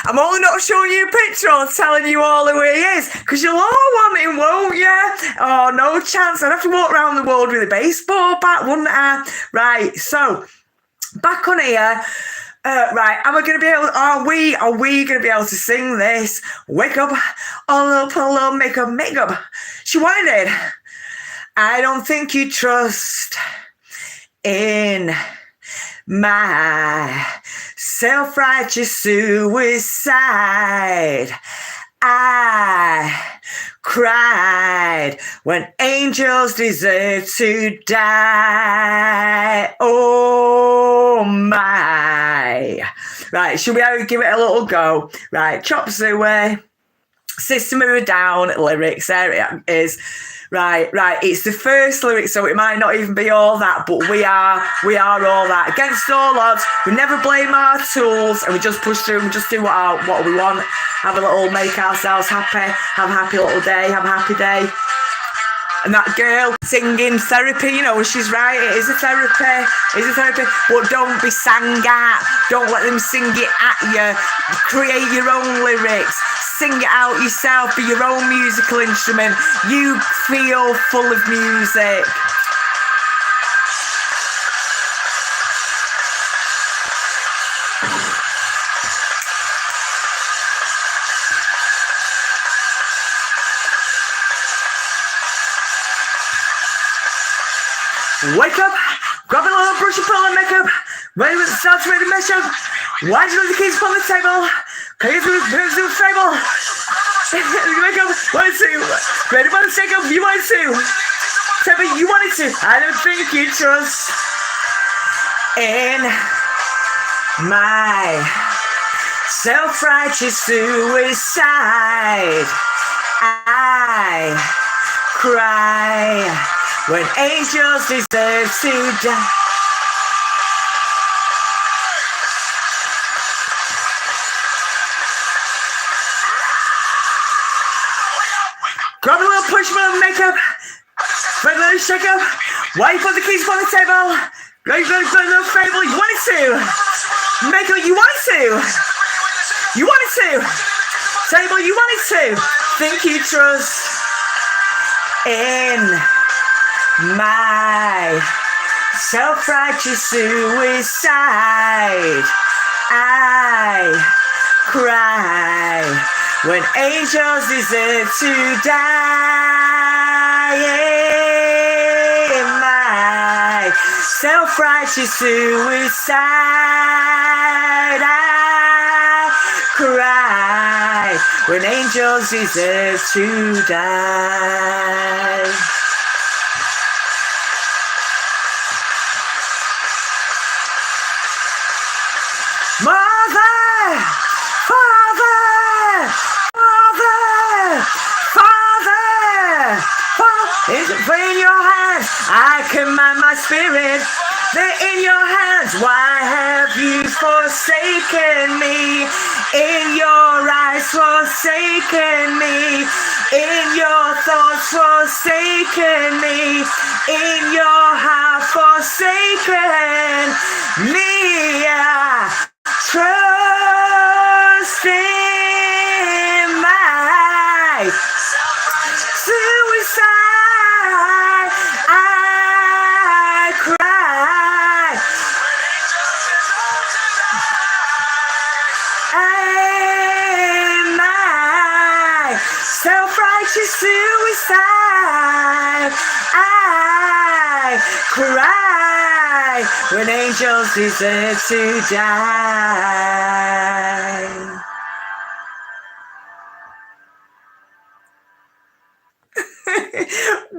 I'm only not showing you a picture or telling you all who he is because you'll all want him, won't you? Oh, no chance. I'd have to walk around the world with a baseball bat, wouldn't I? Right, so back on here. Right, are we going to be able to sing this? Wake up, all up, makeup. She wanted. I don't think you trust in my self-righteous suicide. I cried when angels deserve to die. Oh my. Right, should we give it a little go? Right, Chop Suey, System of a Down lyrics, there it is. Right, it's the first lyric, so it might not even be all that, but we are all that. Against all odds, we never blame our tools, and we just push through and just do what we want. Have a little, make ourselves happy, have a happy little day, have a happy day. And that girl singing therapy, you know, she's right, it is a therapy, but don't be sang at, don't let them sing it at you, create your own lyrics, sing it out yourself, be your own musical instrument, you feel full of music. Wake Wake up, grab a little brush and pull on makeup. Ready with the starts, ready to mesh up. Why do you leave the keys upon the table? Can you do a fable? Wake up, wanted to. Ready by the shake up, you wanted to. Tell me you wanted to. I don't think you trust in my self-righteous suicide. I cry when angels deserve to die. Grab a little push, a little makeup. Ready, a little shake up. Why you put the keys upon the table? Ready, a little fable. You wanted to. Make it, you wanted to. You wanted to. Table, you wanted to. Think you trust in my self-righteous suicide. I cry when angels deserve to die. In my self-righteous suicide, I cry when angels deserve to die. Mother, Father, Father, Father, is it in your hands? I command my spirit. They're in your hands. Why have you forsaken me? In your eyes forsaken me. In your thoughts forsaken me. In your heart forsaken me. I trust in my suicide. I cry. In my self-righteous suicide, I cry when angels deserve to die.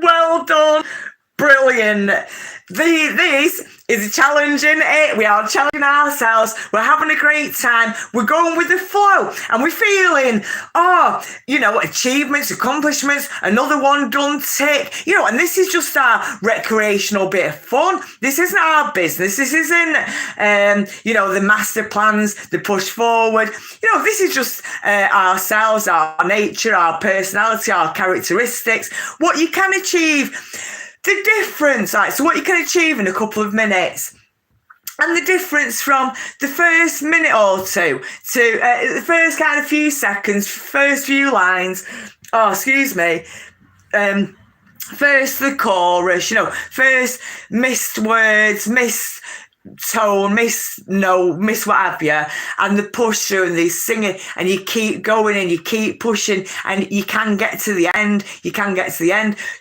Well done. Brilliant. This is challenging it. We are challenging ourselves. We're having a great time. We're going with the flow. And we're feeling, achievements, accomplishments, another one done, tick. And this is just our recreational bit of fun. This isn't our business. This isn't, the master plans, the push forward. This is just ourselves, our nature, our personality, our characteristics, what you can achieve. The difference, so what you can achieve in a couple of minutes, and the difference from the first minute or two to the first kind of few seconds, first few lines, first the chorus, first missed words, missed tone, miss what have you, and the push through and the singing, and you keep going and you keep pushing, and you can get to the end.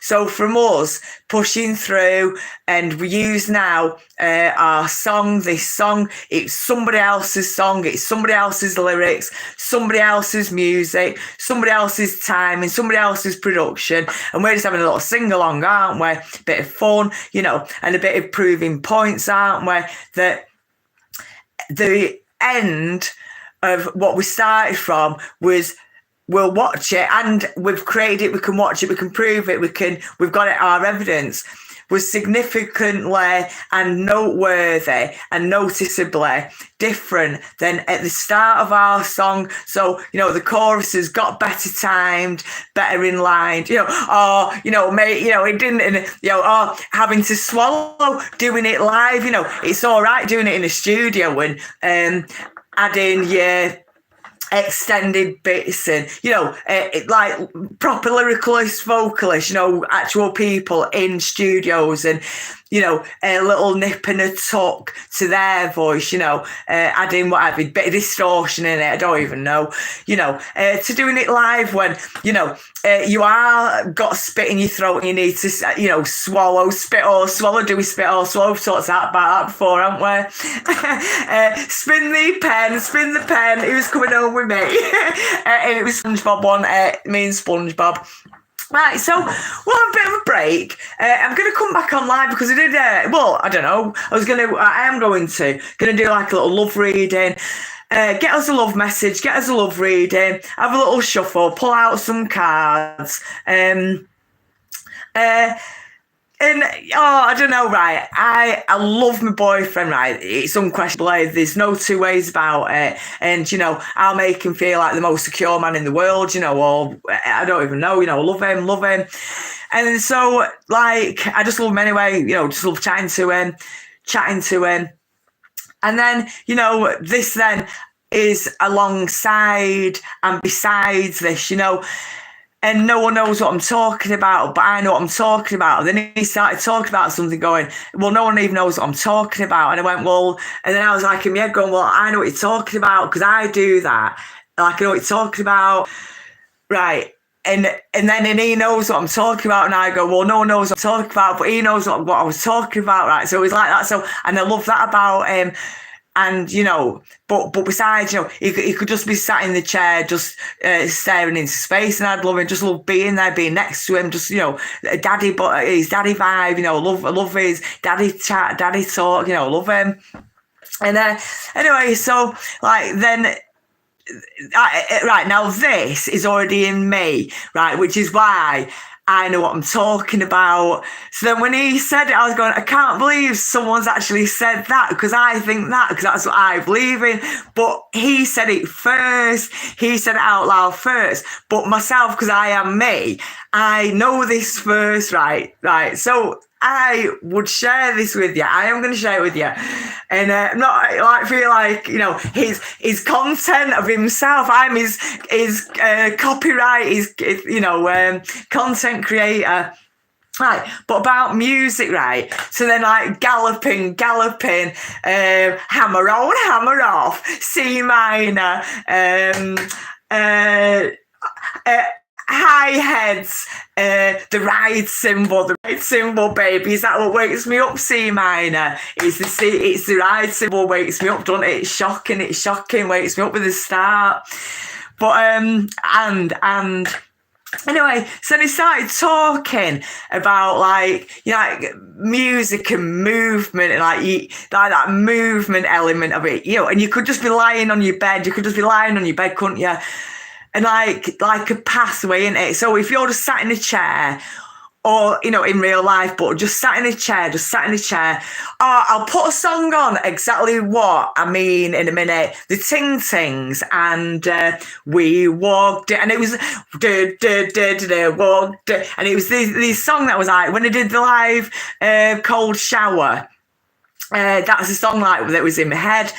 So from us pushing through, and we use now our song, this song, it's somebody else's song, it's somebody else's lyrics, somebody else's music, somebody else's time, and somebody else's production, and we're just having a little sing-along, aren't we? Bit of fun, and a bit of proving points, aren't we? That the end of what we started from was, we'll watch it, and we've created it, we can watch it, we can prove it, we've got it, our evidence was significantly and noteworthy and noticeably different than at the start of our song. So, the choruses got better timed, better in line, it didn't, or having to swallow doing it live, it's all right doing it in a studio and adding your extended bits and like proper lyricalist vocalists, actual people in studios, and a little nip and a tuck to their voice, adding whatever, a bit of distortion in it, I don't even know, to doing it live when, you are got spit in your throat and you need to, swallow, spit or swallow, do we spit or swallow? We've talked about that before, haven't we? Spin the pen, he was coming home with me. And it was SpongeBob one, me and SpongeBob. Right, so we'll have a bit of a break. I'm going to come back online because I did, I don't know. I am going to do like a little love reading. Get us a love message, get us a love reading, have a little shuffle, pull out some cards. I don't know, right? I love my boyfriend, right? It's unquestionable. There's no two ways about it. And, I'll make him feel like the most secure man in the world, or I don't even know, love him. And so, like, I just love him anyway, just love chatting to him. And then, this then is alongside and besides this, and no one knows what I'm talking about, but I know what I'm talking about. And then he started talking about something going, well, no one even knows what I'm talking about. And I went, well, and then I was like in my head going, well, I know what you're talking about because I do that. Like, I know what you're talking about. Right. And then he knows what I'm talking about. And I go, well, no one knows what I'm talking about, but he knows what I was talking about. Right. So it was like that. So, and I love that about him. And, but besides, he could just be sat in the chair, just staring into space. And I'd just love being there, being next to him, just, daddy, but his daddy vibe, love his daddy chat, daddy talk, love him. And anyway, so like then, right, now this is already in me, right, which is why I know what I'm talking about. So then when he said it, I was going, I can't believe someone's actually said that because I think that, because that's what I believe in. But he said it first. He said it out loud first. But myself, because I am me, I know this first, right? So I would share this with you. I am going to share it with you. And not feel like, his content of himself. I'm his copyright, his, content creator. Right, but about music, right? So then like galloping, hammer on, hammer off, C minor, hi-hats, the ride cymbal, baby. Is that what wakes me up? C minor. It's the ride cymbal wakes me up, doesn't it? It's shocking, wakes me up with the start. But and anyway, so then he started talking about like music and movement and like that movement element of it, and you could just be lying on your bed, couldn't you? And like a pathway in it. So if you're just sat in a chair, or in real life, but just sat in a chair, I'll put a song on exactly what I mean in a minute. The Ting Tings and We Walked, and it was walked, and it was this song that was like when I did the live cold shower. That's a song like that was in my head.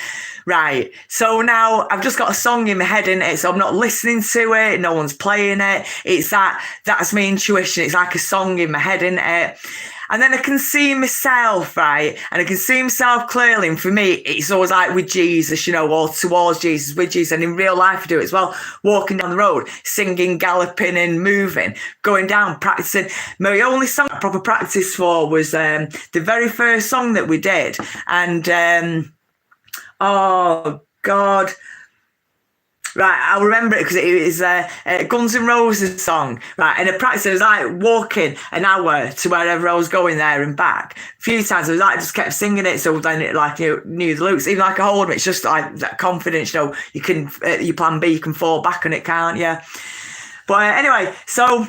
Right, so now I've just got a song in my head, in it, so I'm not listening to it, no one's playing it. It's that's my intuition. It's like a song in my head, in it. And then I can see myself, right? And I can see myself clearly. And for me, it's always like with Jesus, or towards Jesus, with Jesus. And in real life, I do it as well. Walking down the road, singing, galloping and moving, going down, practicing. My only song I proper practice for was the very first song that we did. And oh, God. Right, I'll remember it because it was Guns N' Roses song. Right, and the practice, I was like walking an hour to wherever I was going there and back. A few times I was like, just kept singing it, so then it knew the lyrics. Even like a hold of it, it's just like that confidence, you can, your plan B, you can fall back on it, can't you? But anyway, so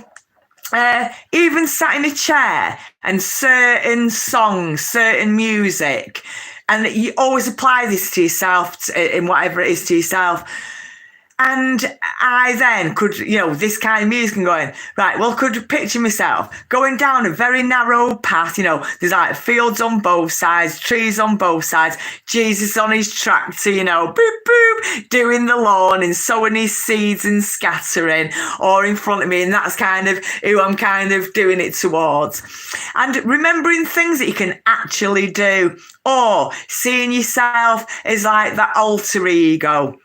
even sat in a chair and certain songs, certain music, and you always apply this to yourself, in whatever it is to yourself. And I then could, this kind of music and going, right, well, could picture myself going down a very narrow path, there's like fields on both sides, trees on both sides, Jesus on his tractor, boop, boop, doing the lawn and sowing his seeds and scattering, or in front of me, and that's kind of who I'm kind of doing it towards. And remembering things that you can actually do, or seeing yourself as like that alter ego.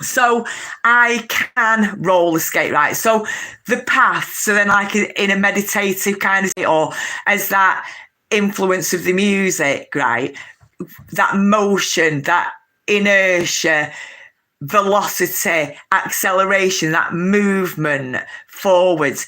So I can roller skate, right? So the path, so then like in a meditative kind of state, or as that influence of the music, right? That motion, that inertia, velocity, acceleration, that movement forwards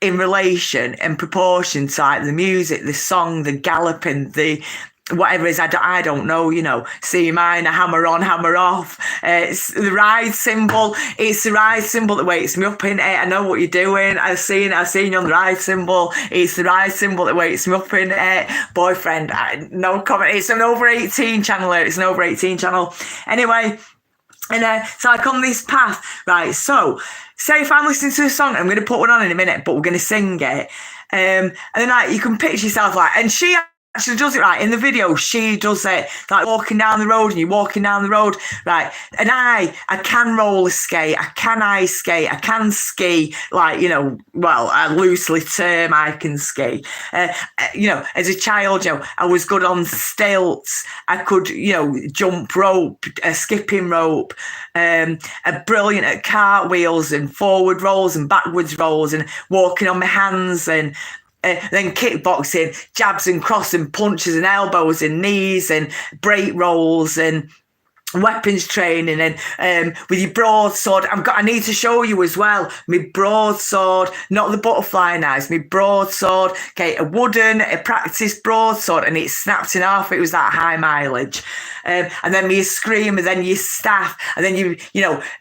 in relation and proportion to like the music, the song, the galloping, the whatever it is, I don't know, C minor, hammer on, hammer off. It's the ride cymbal. It's the ride cymbal that wakes me up in it. I know what you're doing. I've seen you on the ride cymbal. It's the ride cymbal that wakes me up in it. Boyfriend, no comment. It's an over 18 channel. It's an over 18 channel. Anyway, and so I come this path, right? So say if I'm listening to a song, I'm going to put one on in a minute, but we're going to sing it. And then like you can picture yourself like, and she actually does it right in the video. She does it like walking down the road, and you're walking down the road, right? And I can roller skate, I can ice skate, I can ski, like well, I loosely term I can ski. As a child, I was good on stilts. I could jump rope, skipping rope. Brilliant at cartwheels and forward rolls and backwards rolls and walking on my hands, and then kickboxing, jabs and cross and punches and elbows and knees and break rolls and weapons training, and with your broadsword. I need to show you as well my broadsword, not the butterfly knives, my broadsword. Okay, a practice broadsword, and it snapped in half. It was that high mileage. And then your scream, and then your staff, and then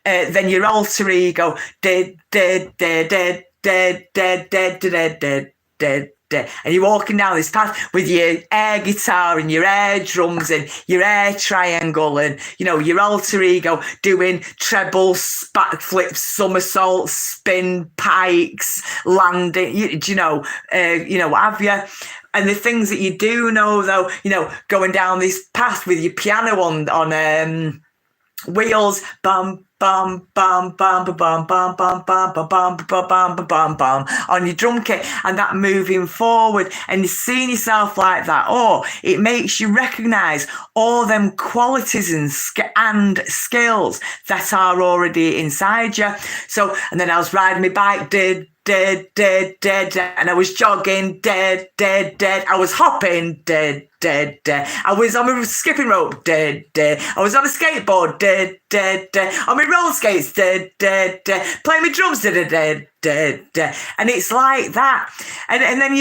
then your alter ego, dead, dead, dead, dead, dead, dead, dead, dead, dead. And you're walking down this path with your air guitar and your air drums and your air triangle, and your alter ego doing trebles, backflips, somersaults, spin, pikes, landing, what have you. And the things that you do know, though, going down this path with your piano on wheels, bum bum bum bum bum bum bum bum bum bum bum bum bum bum on your drum kit, and that moving forward and seeing yourself like that, it makes you recognise all them qualities and skills that are already inside you. So, and then I was riding my bike, dead, and I was jogging, dead, I was hopping, dead, I was on a skipping rope, dead, I was on a skateboard, dead, on my roller skates, dead, playing my drums, dead, and it's like that, and then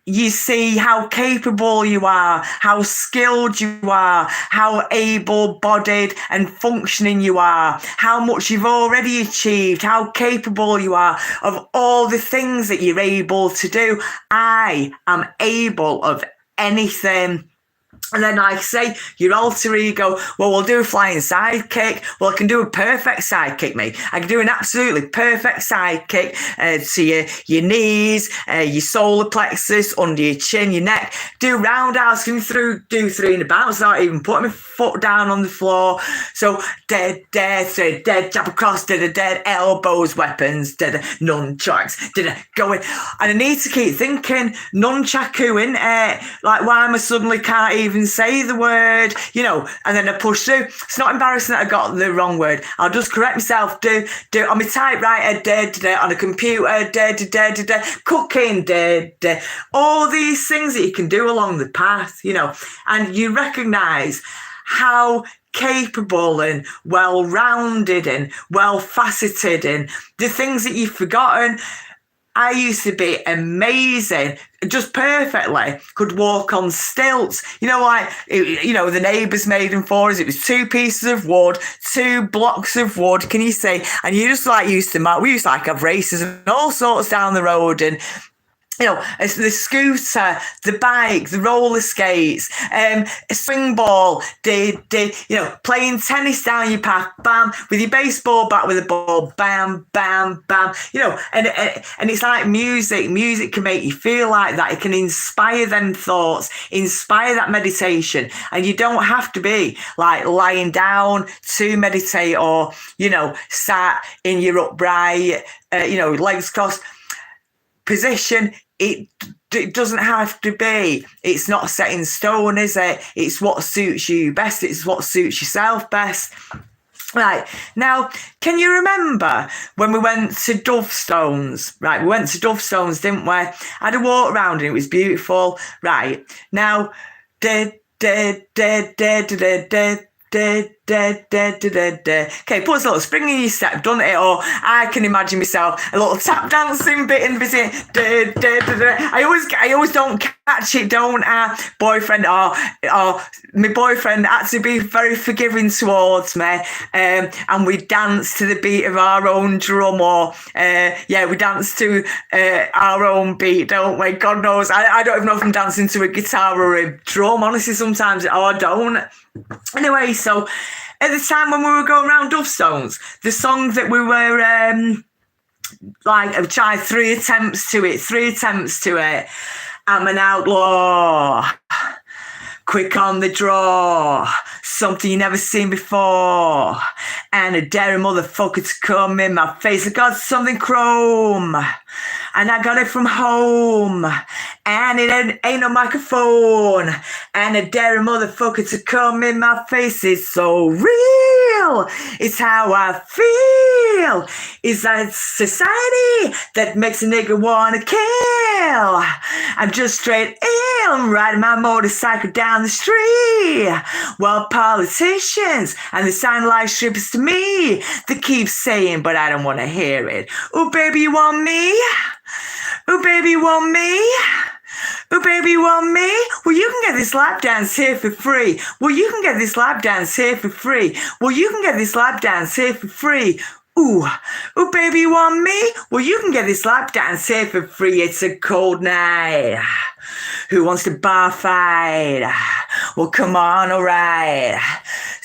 you see how capable you are, how skilled you are, how able-bodied and functioning you are, how much you've already achieved, how capable you are of all the things that you're able to do. I am able of anything. And then, like I say, your alter ego, well, we'll do a flying sidekick. Well, I can do a perfect sidekick, mate. I can do an absolutely perfect sidekick to your knees, your solar plexus, under your chin, your neck. Do roundhouse, do three in a bounce without even putting my foot down on the floor. So, dead, jab across, dead, elbows, weapons, nunchucks, going. And I need to keep thinking, nunchakuing, like why am I suddenly can't even say the word, and then I push through. It's not embarrassing that I got the wrong word. I'll just correct myself. Do on my typewriter, on a computer, cooking, all these things that you can do along the path, and you recognise how capable and well-rounded and well-faceted and the things that you've forgotten. I used to be amazing, just perfectly, could walk on stilts. The neighbours made them for us. It was 2 pieces of wood, 2 blocks of wood, can you see? And you just used to have races and all sorts down the road, and it's the scooter, the bike, the roller skates, a swing ball, playing tennis down your path, bam, with your baseball bat with a ball, bam, bam, bam, and it's like music. Music can make you feel like that. It can inspire them thoughts, inspire that meditation, and you don't have to be like lying down to meditate or, sat in your upright, legs crossed position. It doesn't have to be. It's not set in stone, is it? It's what suits you best. It's what suits yourself best. Right, now, can you remember when we went to Dovestones? Right, we went to Dovestones, didn't we? I had a walk around and it was beautiful. Right, now, okay, put a little spring in your step, done it, or I can imagine myself a little tap dancing bit in between. I always don't catch it, don't I? Boyfriend or my boyfriend had to be very forgiving towards me, and we danced to the beat of our own drum, or we dance to our own beat, don't we? God knows, I don't even know if I'm dancing to a guitar or a drum, honestly, sometimes, or I don't. Anyway, so at the time when we were going around Dovestones, the song that we were I've tried three attempts to it. I'm an outlaw, quick on the draw, something you never seen before, and a daring motherfucker to come in my face. I got something chrome, and I got it from home, and it ain't no microphone, and a daring motherfucker to come in my face. It's so real, it's how I feel. It's that society that makes a nigga wanna kill. I'm just straight ill, I'm riding my motorcycle down the street, while politicians and they sound like strippers to me. They keep saying, but I don't want to hear it. Oh, baby, you want me? Oh, baby, you want me? Oh, baby, you want me? Well, you can get this lap dance here for free. Well, you can get this lap dance here for free. Well, you can get this lap dance here for free. Ooh, oh, baby, you want me? Well, you can get this lap dance here for free. It's a cold night. Who wants to bar fight? Well, come on, alright.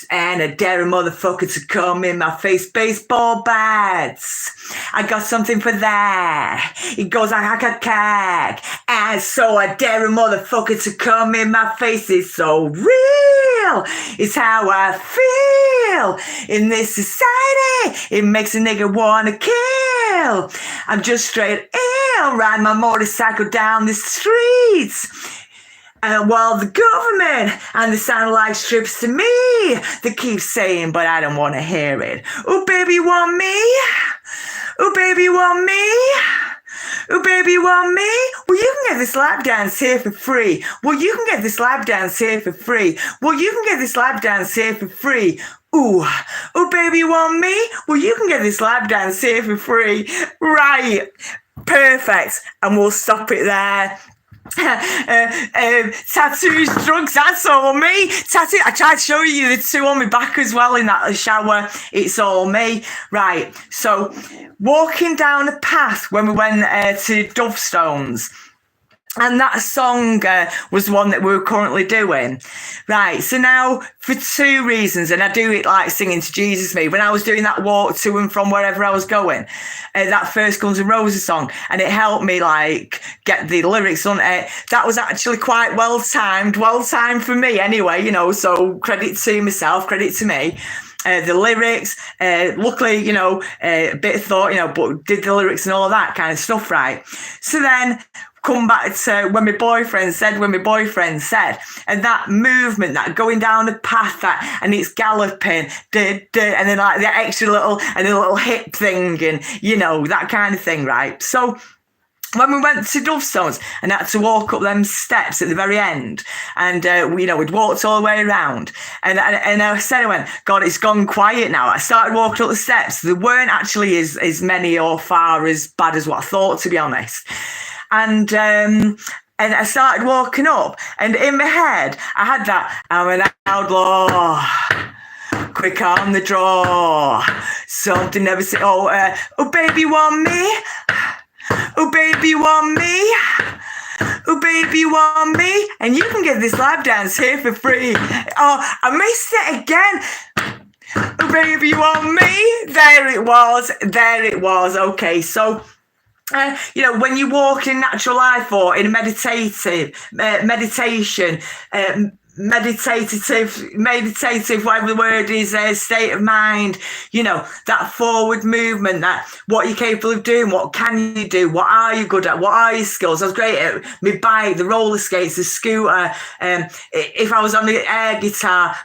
And a daring motherfucker to come in my face, baseball bats. I got something for that. It goes like a cack. And so a daring motherfucker to come in my face is so real. It's how I feel. In this society, it makes a nigga wanna kill. I'm just straight ill, riding my motorcycle down the streets. And while the government and they sound like strips to me, they keep saying, but I don't want to hear it. Oh, baby, you want me? Oh, baby, you want me? Oh, baby, you want me? Well, you can get this lap dance here for free. Well, you can get this lap dance here for free. Well, you can get this lap dance here for free. Ooh, oh, baby, you want me? Well, you can get this lap dance here for free. Right, perfect. And we'll stop it there. Tattoos, drugs, that's all me. Tattoo. I tried to show you the two on my back as well in that shower. It's all me. Right, so walking down a path when we went to Dovestones, and that song was one that we were currently doing. Right, so now for two reasons, and I do it like singing to Jesus me, when I was doing that walk to and from wherever I was going, that first Guns N' Roses song, and it helped me like get the lyrics on it. That was actually quite well timed for me anyway, so credit to myself, credit to me. The lyrics, luckily, a bit of thought, but did the lyrics and all that kind of stuff right. So then come back to when my boyfriend said, and that movement, that going down the path, and it's galloping, and then like the extra little, and a little hip thing, and that kind of thing, right? So when we went to Dovestones and had to walk up them steps at the very end, and we'd walked all the way around, and I said, I went, God, it's gone quiet now. I started walking up the steps. There weren't actually as many or far as bad as what I thought, to be honest. And I started walking up, and in my head, I had that, I'm an outlaw, quick on the draw, something never say, oh, baby, want me? Oh, baby, you want me? Oh, baby, you want me? And you can get this lap dance here for free. Oh, I missed it again. Oh, baby, you want me? There it was. There it was. Okay, so... when you walk in natural life or in a meditative, whatever the word is, state of mind, that forward movement, that what you're capable of doing, what can you do, what are you good at, what are your skills. I was great at my bike, the roller skates, the scooter. If I was on the air guitar,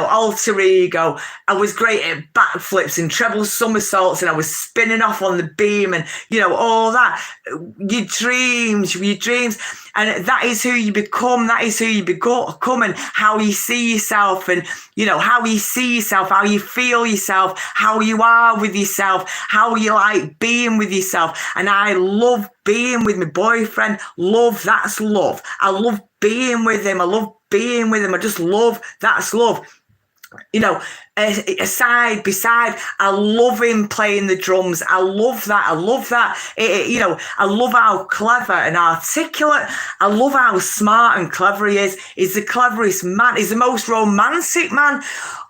alter ego, I was great at backflips and treble somersaults, and I was spinning off on the beam, and all that. Your dreams, and that is who you become. That is who you become, and how you see yourself, and how you see yourself, how you feel yourself, how you are with yourself, how you like being with yourself. And I love being with my boyfriend. That's love. I love being with him. I just love, that's love. Aside, beside, I love him playing the drums. I love that. I love how clever and articulate. I love how smart and clever he is. He's the cleverest man. He's the most romantic man.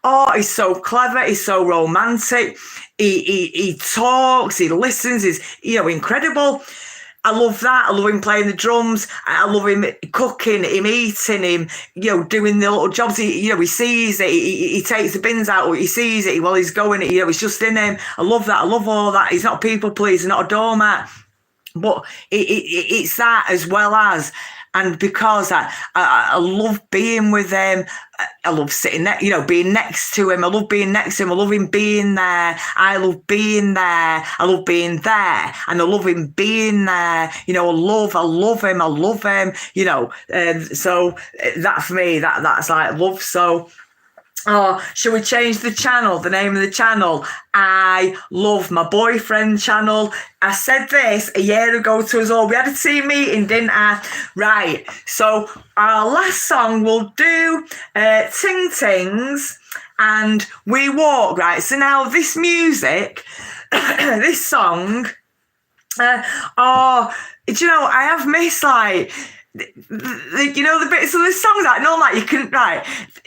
Oh, he's so clever. He's so romantic. He talks, he listens, he's, incredible. I love that. I love him playing the drums. I love him cooking, him eating, him, doing the little jobs. He sees it. He takes the bins out. He sees it while he's going. It's just in him. I love that. I love all that. He's not a people pleaser, not a doormat. But it's that as well as, and because I love being with him. I love sitting there, being next to him. I love being next to him. I love him being there. I love being there. I love being there. And I love him being there. I love him. So that for me, that's like love. So, shall we change the channel, the name of the channel? I love my boyfriend channel. I said this a year ago to us all. We had a team meeting, didn't I? Right. So our last song we'll do Ting Tings and We Walk, right? So now this music, this song, I have missed the bits of the songs you can, right?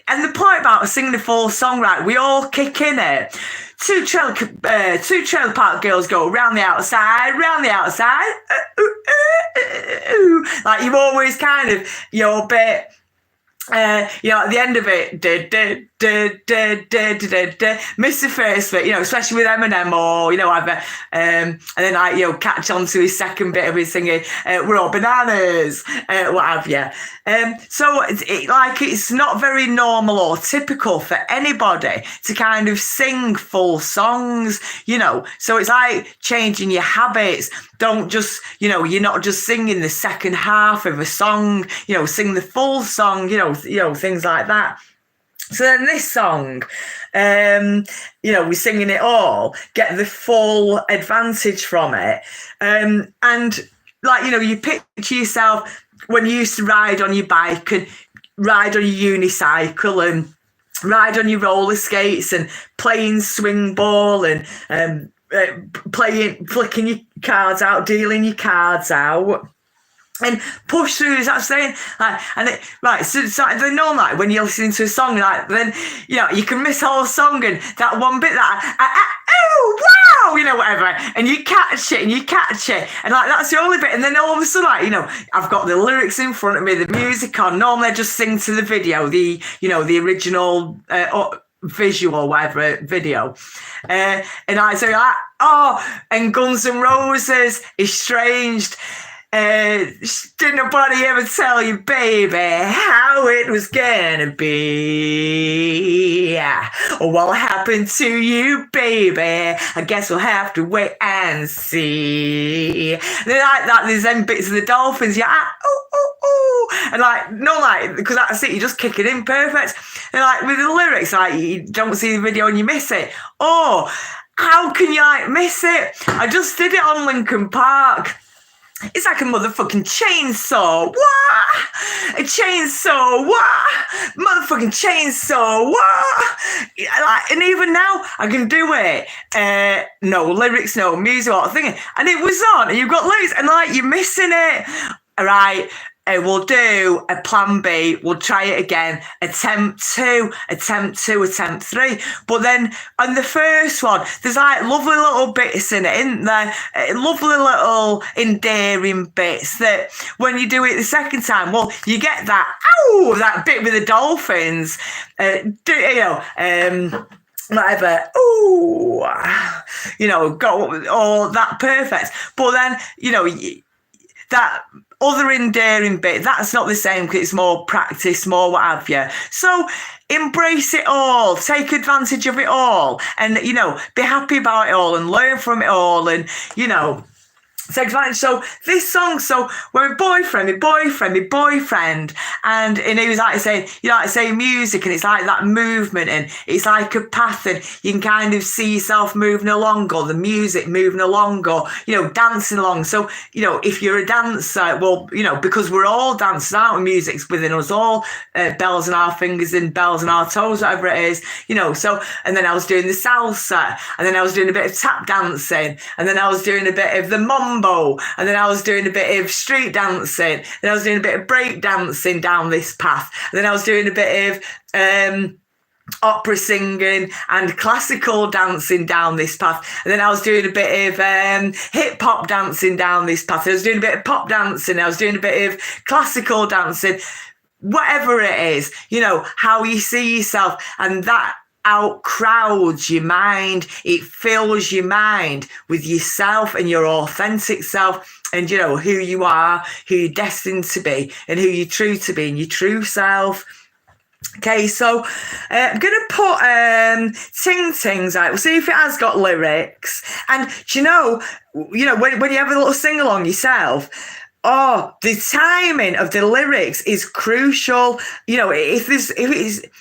And the point about singing the full song, right? We all kick in it. Two trailer park girls go round the outside. Like you've always kind of your bit. At the end of it, miss the first bit, especially with Eminem or, either, and then catch on to his second bit of his singing, we're all bananas, what have you. So it's not very normal or typical for anybody to kind of sing full songs, so it's like changing your habits. Don't just, you're not just singing the second half of a song, sing the full song, things like that. So then this song, we're singing it all, get the full advantage from it. And you picture yourself when you used to ride on your bike and ride on your unicycle and ride on your roller skates and playing swing ball and flicking your cards out, dealing your cards out. And push through, that's saying, so they know, when you're listening to a song, then, you can miss a whole song and that one bit wow, whatever, and you catch it, and that's the only bit, and then all of a sudden, I've got the lyrics in front of me, the music on. Normally I just sing to the video, the original visual, whatever video, and I say, and Guns N' Roses, Estranged. Didn't nobody ever tell you, baby, how it was gonna be? Or what happened to you, baby? I guess we'll have to wait and see. They like that. There's them bits of the Dolphins. And because that's it. You just kick it in perfect. And with the lyrics, you don't see the video and you miss it. How can you miss it? I just did it on Linkin Park. It's like a motherfucking chainsaw. What? A chainsaw. What? Motherfucking chainsaw. What? Like, and even now, I can do it. No lyrics, no music, or thinking. And it was on, and you've got lyrics, and like, you're missing it. All right. We'll do a plan B. We'll try it again. Attempt two, attempt three. But then on the first one, there's like lovely little bits in it, isn't there? Lovely little endearing bits that when you do it the second time, well, you get that, ow, that bit with the dolphins. Whatever, ooh, got all that perfect. But then, that other endearing bit, that's not the same because it's more practice, more what have you. So embrace it all, take advantage of it all, and, be happy about it all and learn from it all, and, take advantage. So this song, so when my boyfriend, and he was like saying music, and it's like that movement, and it's like a path, and you can kind of see yourself moving along, or the music moving along, or dancing along. So if you're a dancer, well, because we're all dancers, aren't we? Music's within us all, bells in our fingers and bells in our toes, whatever it is, So, and then I was doing the salsa, and then I was doing a bit of tap dancing, and then I was doing a bit of the mambo, and then I was doing a bit of street dancing, then I was doing a bit of break dancing down this path, and then I was doing a bit of opera singing and classical dancing down this path, and then I was doing a bit of hip hop dancing down this path. I was doing a bit of pop dancing, I was doing a bit of classical dancing, whatever it is, how you see yourself, and that outcrowds your mind. It fills your mind with yourself and your authentic self, and who you are, who you're destined to be, and who you're true to be, and your true self. Okay, so I'm gonna put Ting Tings out. We'll see if it has got lyrics. And when you have a little sing along yourself, the timing of the lyrics is crucial. If it's,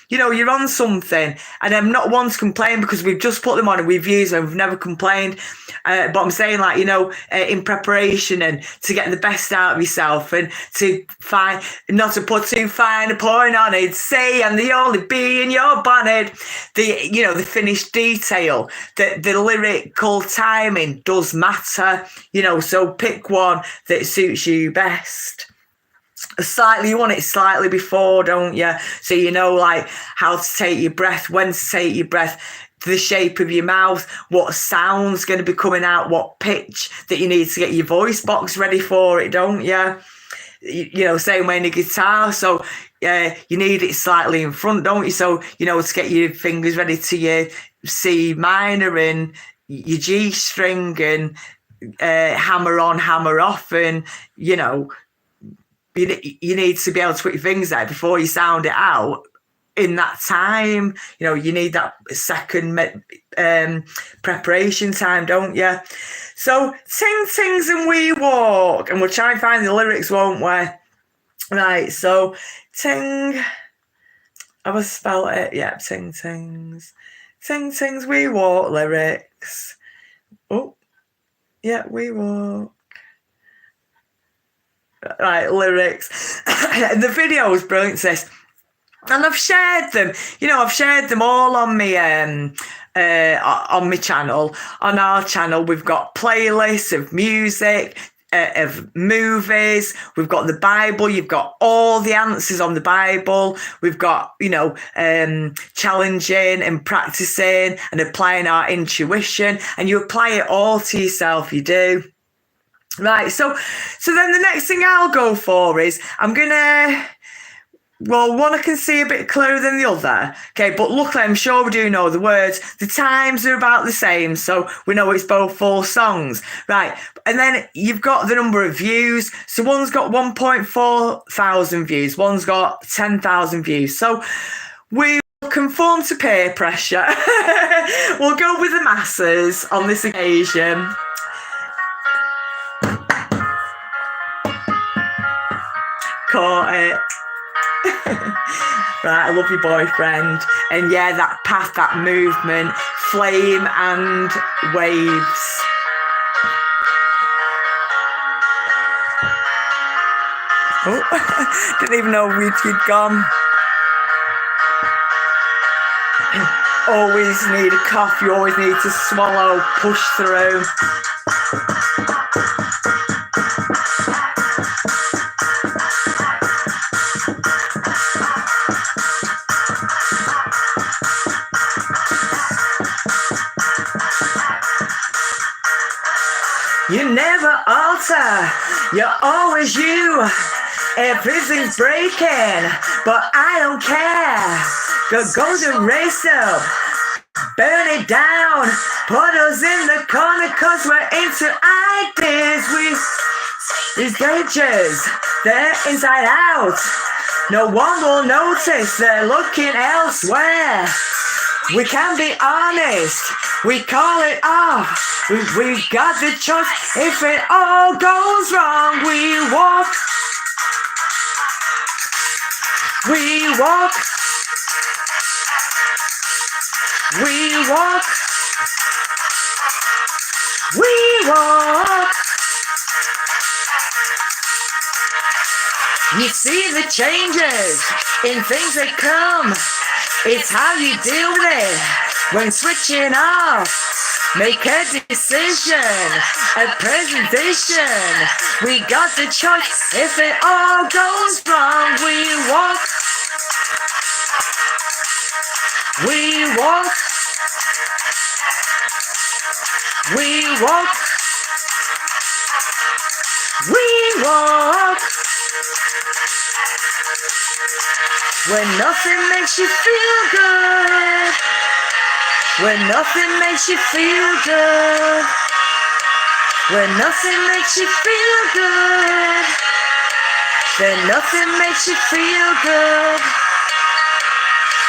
you're on something, and I'm not one to complain because we've just put them on and we've used them, we've never complained. But I'm saying, like, in preparation and to get the best out of yourself, and to find, not to put too fine a point on it, say I'm the only bee in your bonnet. The finished detail, the lyrical timing does matter, so pick one that suits you best. You want it slightly before, don't you? So like how to take your breath, when to take your breath, the shape of your mouth, what sound's going to be coming out, what pitch that you need to get your voice box ready for it, don't you? Same way in the guitar. So you need it slightly in front, don't you? So to get your fingers ready to your C minor and your G string, and hammer on, hammer off, and you need to be able to put your fingers there before you sound it out in that time. You need that second preparation time, don't you? So Ting Tings and We Walk, and we'll try and find the lyrics, won't we? Right, so Ting, I will spell it. Yeah, Ting Tings We Walk lyrics. Oh, yeah, we walk. Right, lyrics. The video was brilliant, sis. And I've shared them. I've shared them all on me on my channel. On our channel, we've got playlists of music, of movies. We've got the Bible. You've got all the answers on the Bible. We've got, challenging and practicing and applying our intuition. And you apply it all to yourself. You do. Right, so then the next thing I'll go for is I'm gonna, one I can see a bit clearer than the other. Okay, but luckily I'm sure we do know the words. The times are about the same, so we know it's both full songs. Right, and then you've got the number of views. So one's got 1.4 thousand views, one's got 10,000 views. So we conform to peer pressure. We'll go with the masses on this occasion. Caught it. Right, I love your boyfriend. And yeah, that path, that movement, flame and waves. Oh, didn't even know we'd gone. Always need a cough, you always need to swallow, push through. You never alter, you're always you. Everything's breaking, but I don't care. Go to race up, burn it down, put us in the corner cause we're into ideas. These gauges, they're inside out. No one will notice, they're looking elsewhere. We can be honest, we call it off. We've got the choice, if it all goes wrong, we walk. We walk. We walk. We walk. You see the changes in things that come. It's how you deal with it when switching off. Make a decision, a presentation. We got the choice. If it all goes wrong, we walk. We walk. We walk. We walk. When nothing makes you feel good. When nothing makes you feel good. When nothing makes you feel good. Then nothing makes you feel good.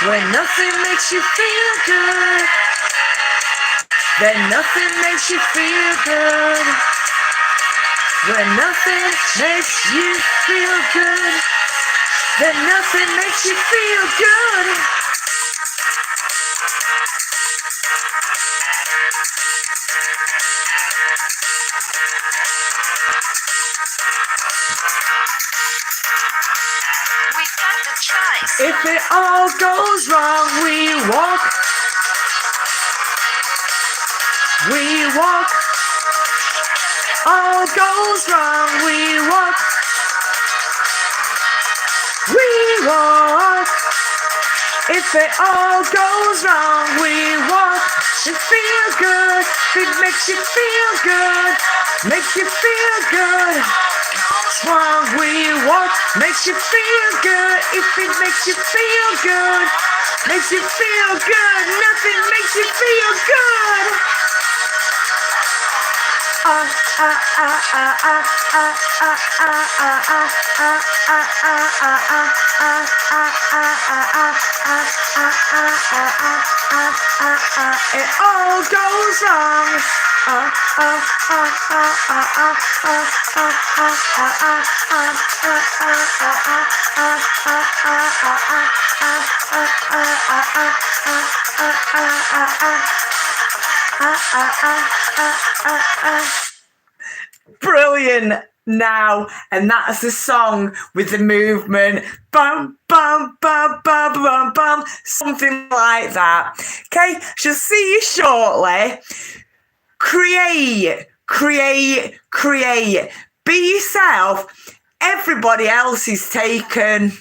When nothing makes you feel good. Then nothing makes you feel good. When nothing makes you feel good. Then nothing makes you feel good. We've got the choice. If it all goes wrong, we walk. We walk. All goes wrong, we walk. We walk. If it all goes wrong, we walk. It feels good. It makes you feel good. Makes you feel good. Goes wrong, we walk. Makes you feel good. If it makes you feel good. Makes you feel good. Nothing makes you feel good. It all goes wrong. Brilliant now, and that's the song with the movement. Bum bum bum bum bum bum, something like that. Okay, shall see you shortly. Create, create, create. Be yourself. Everybody else is taken.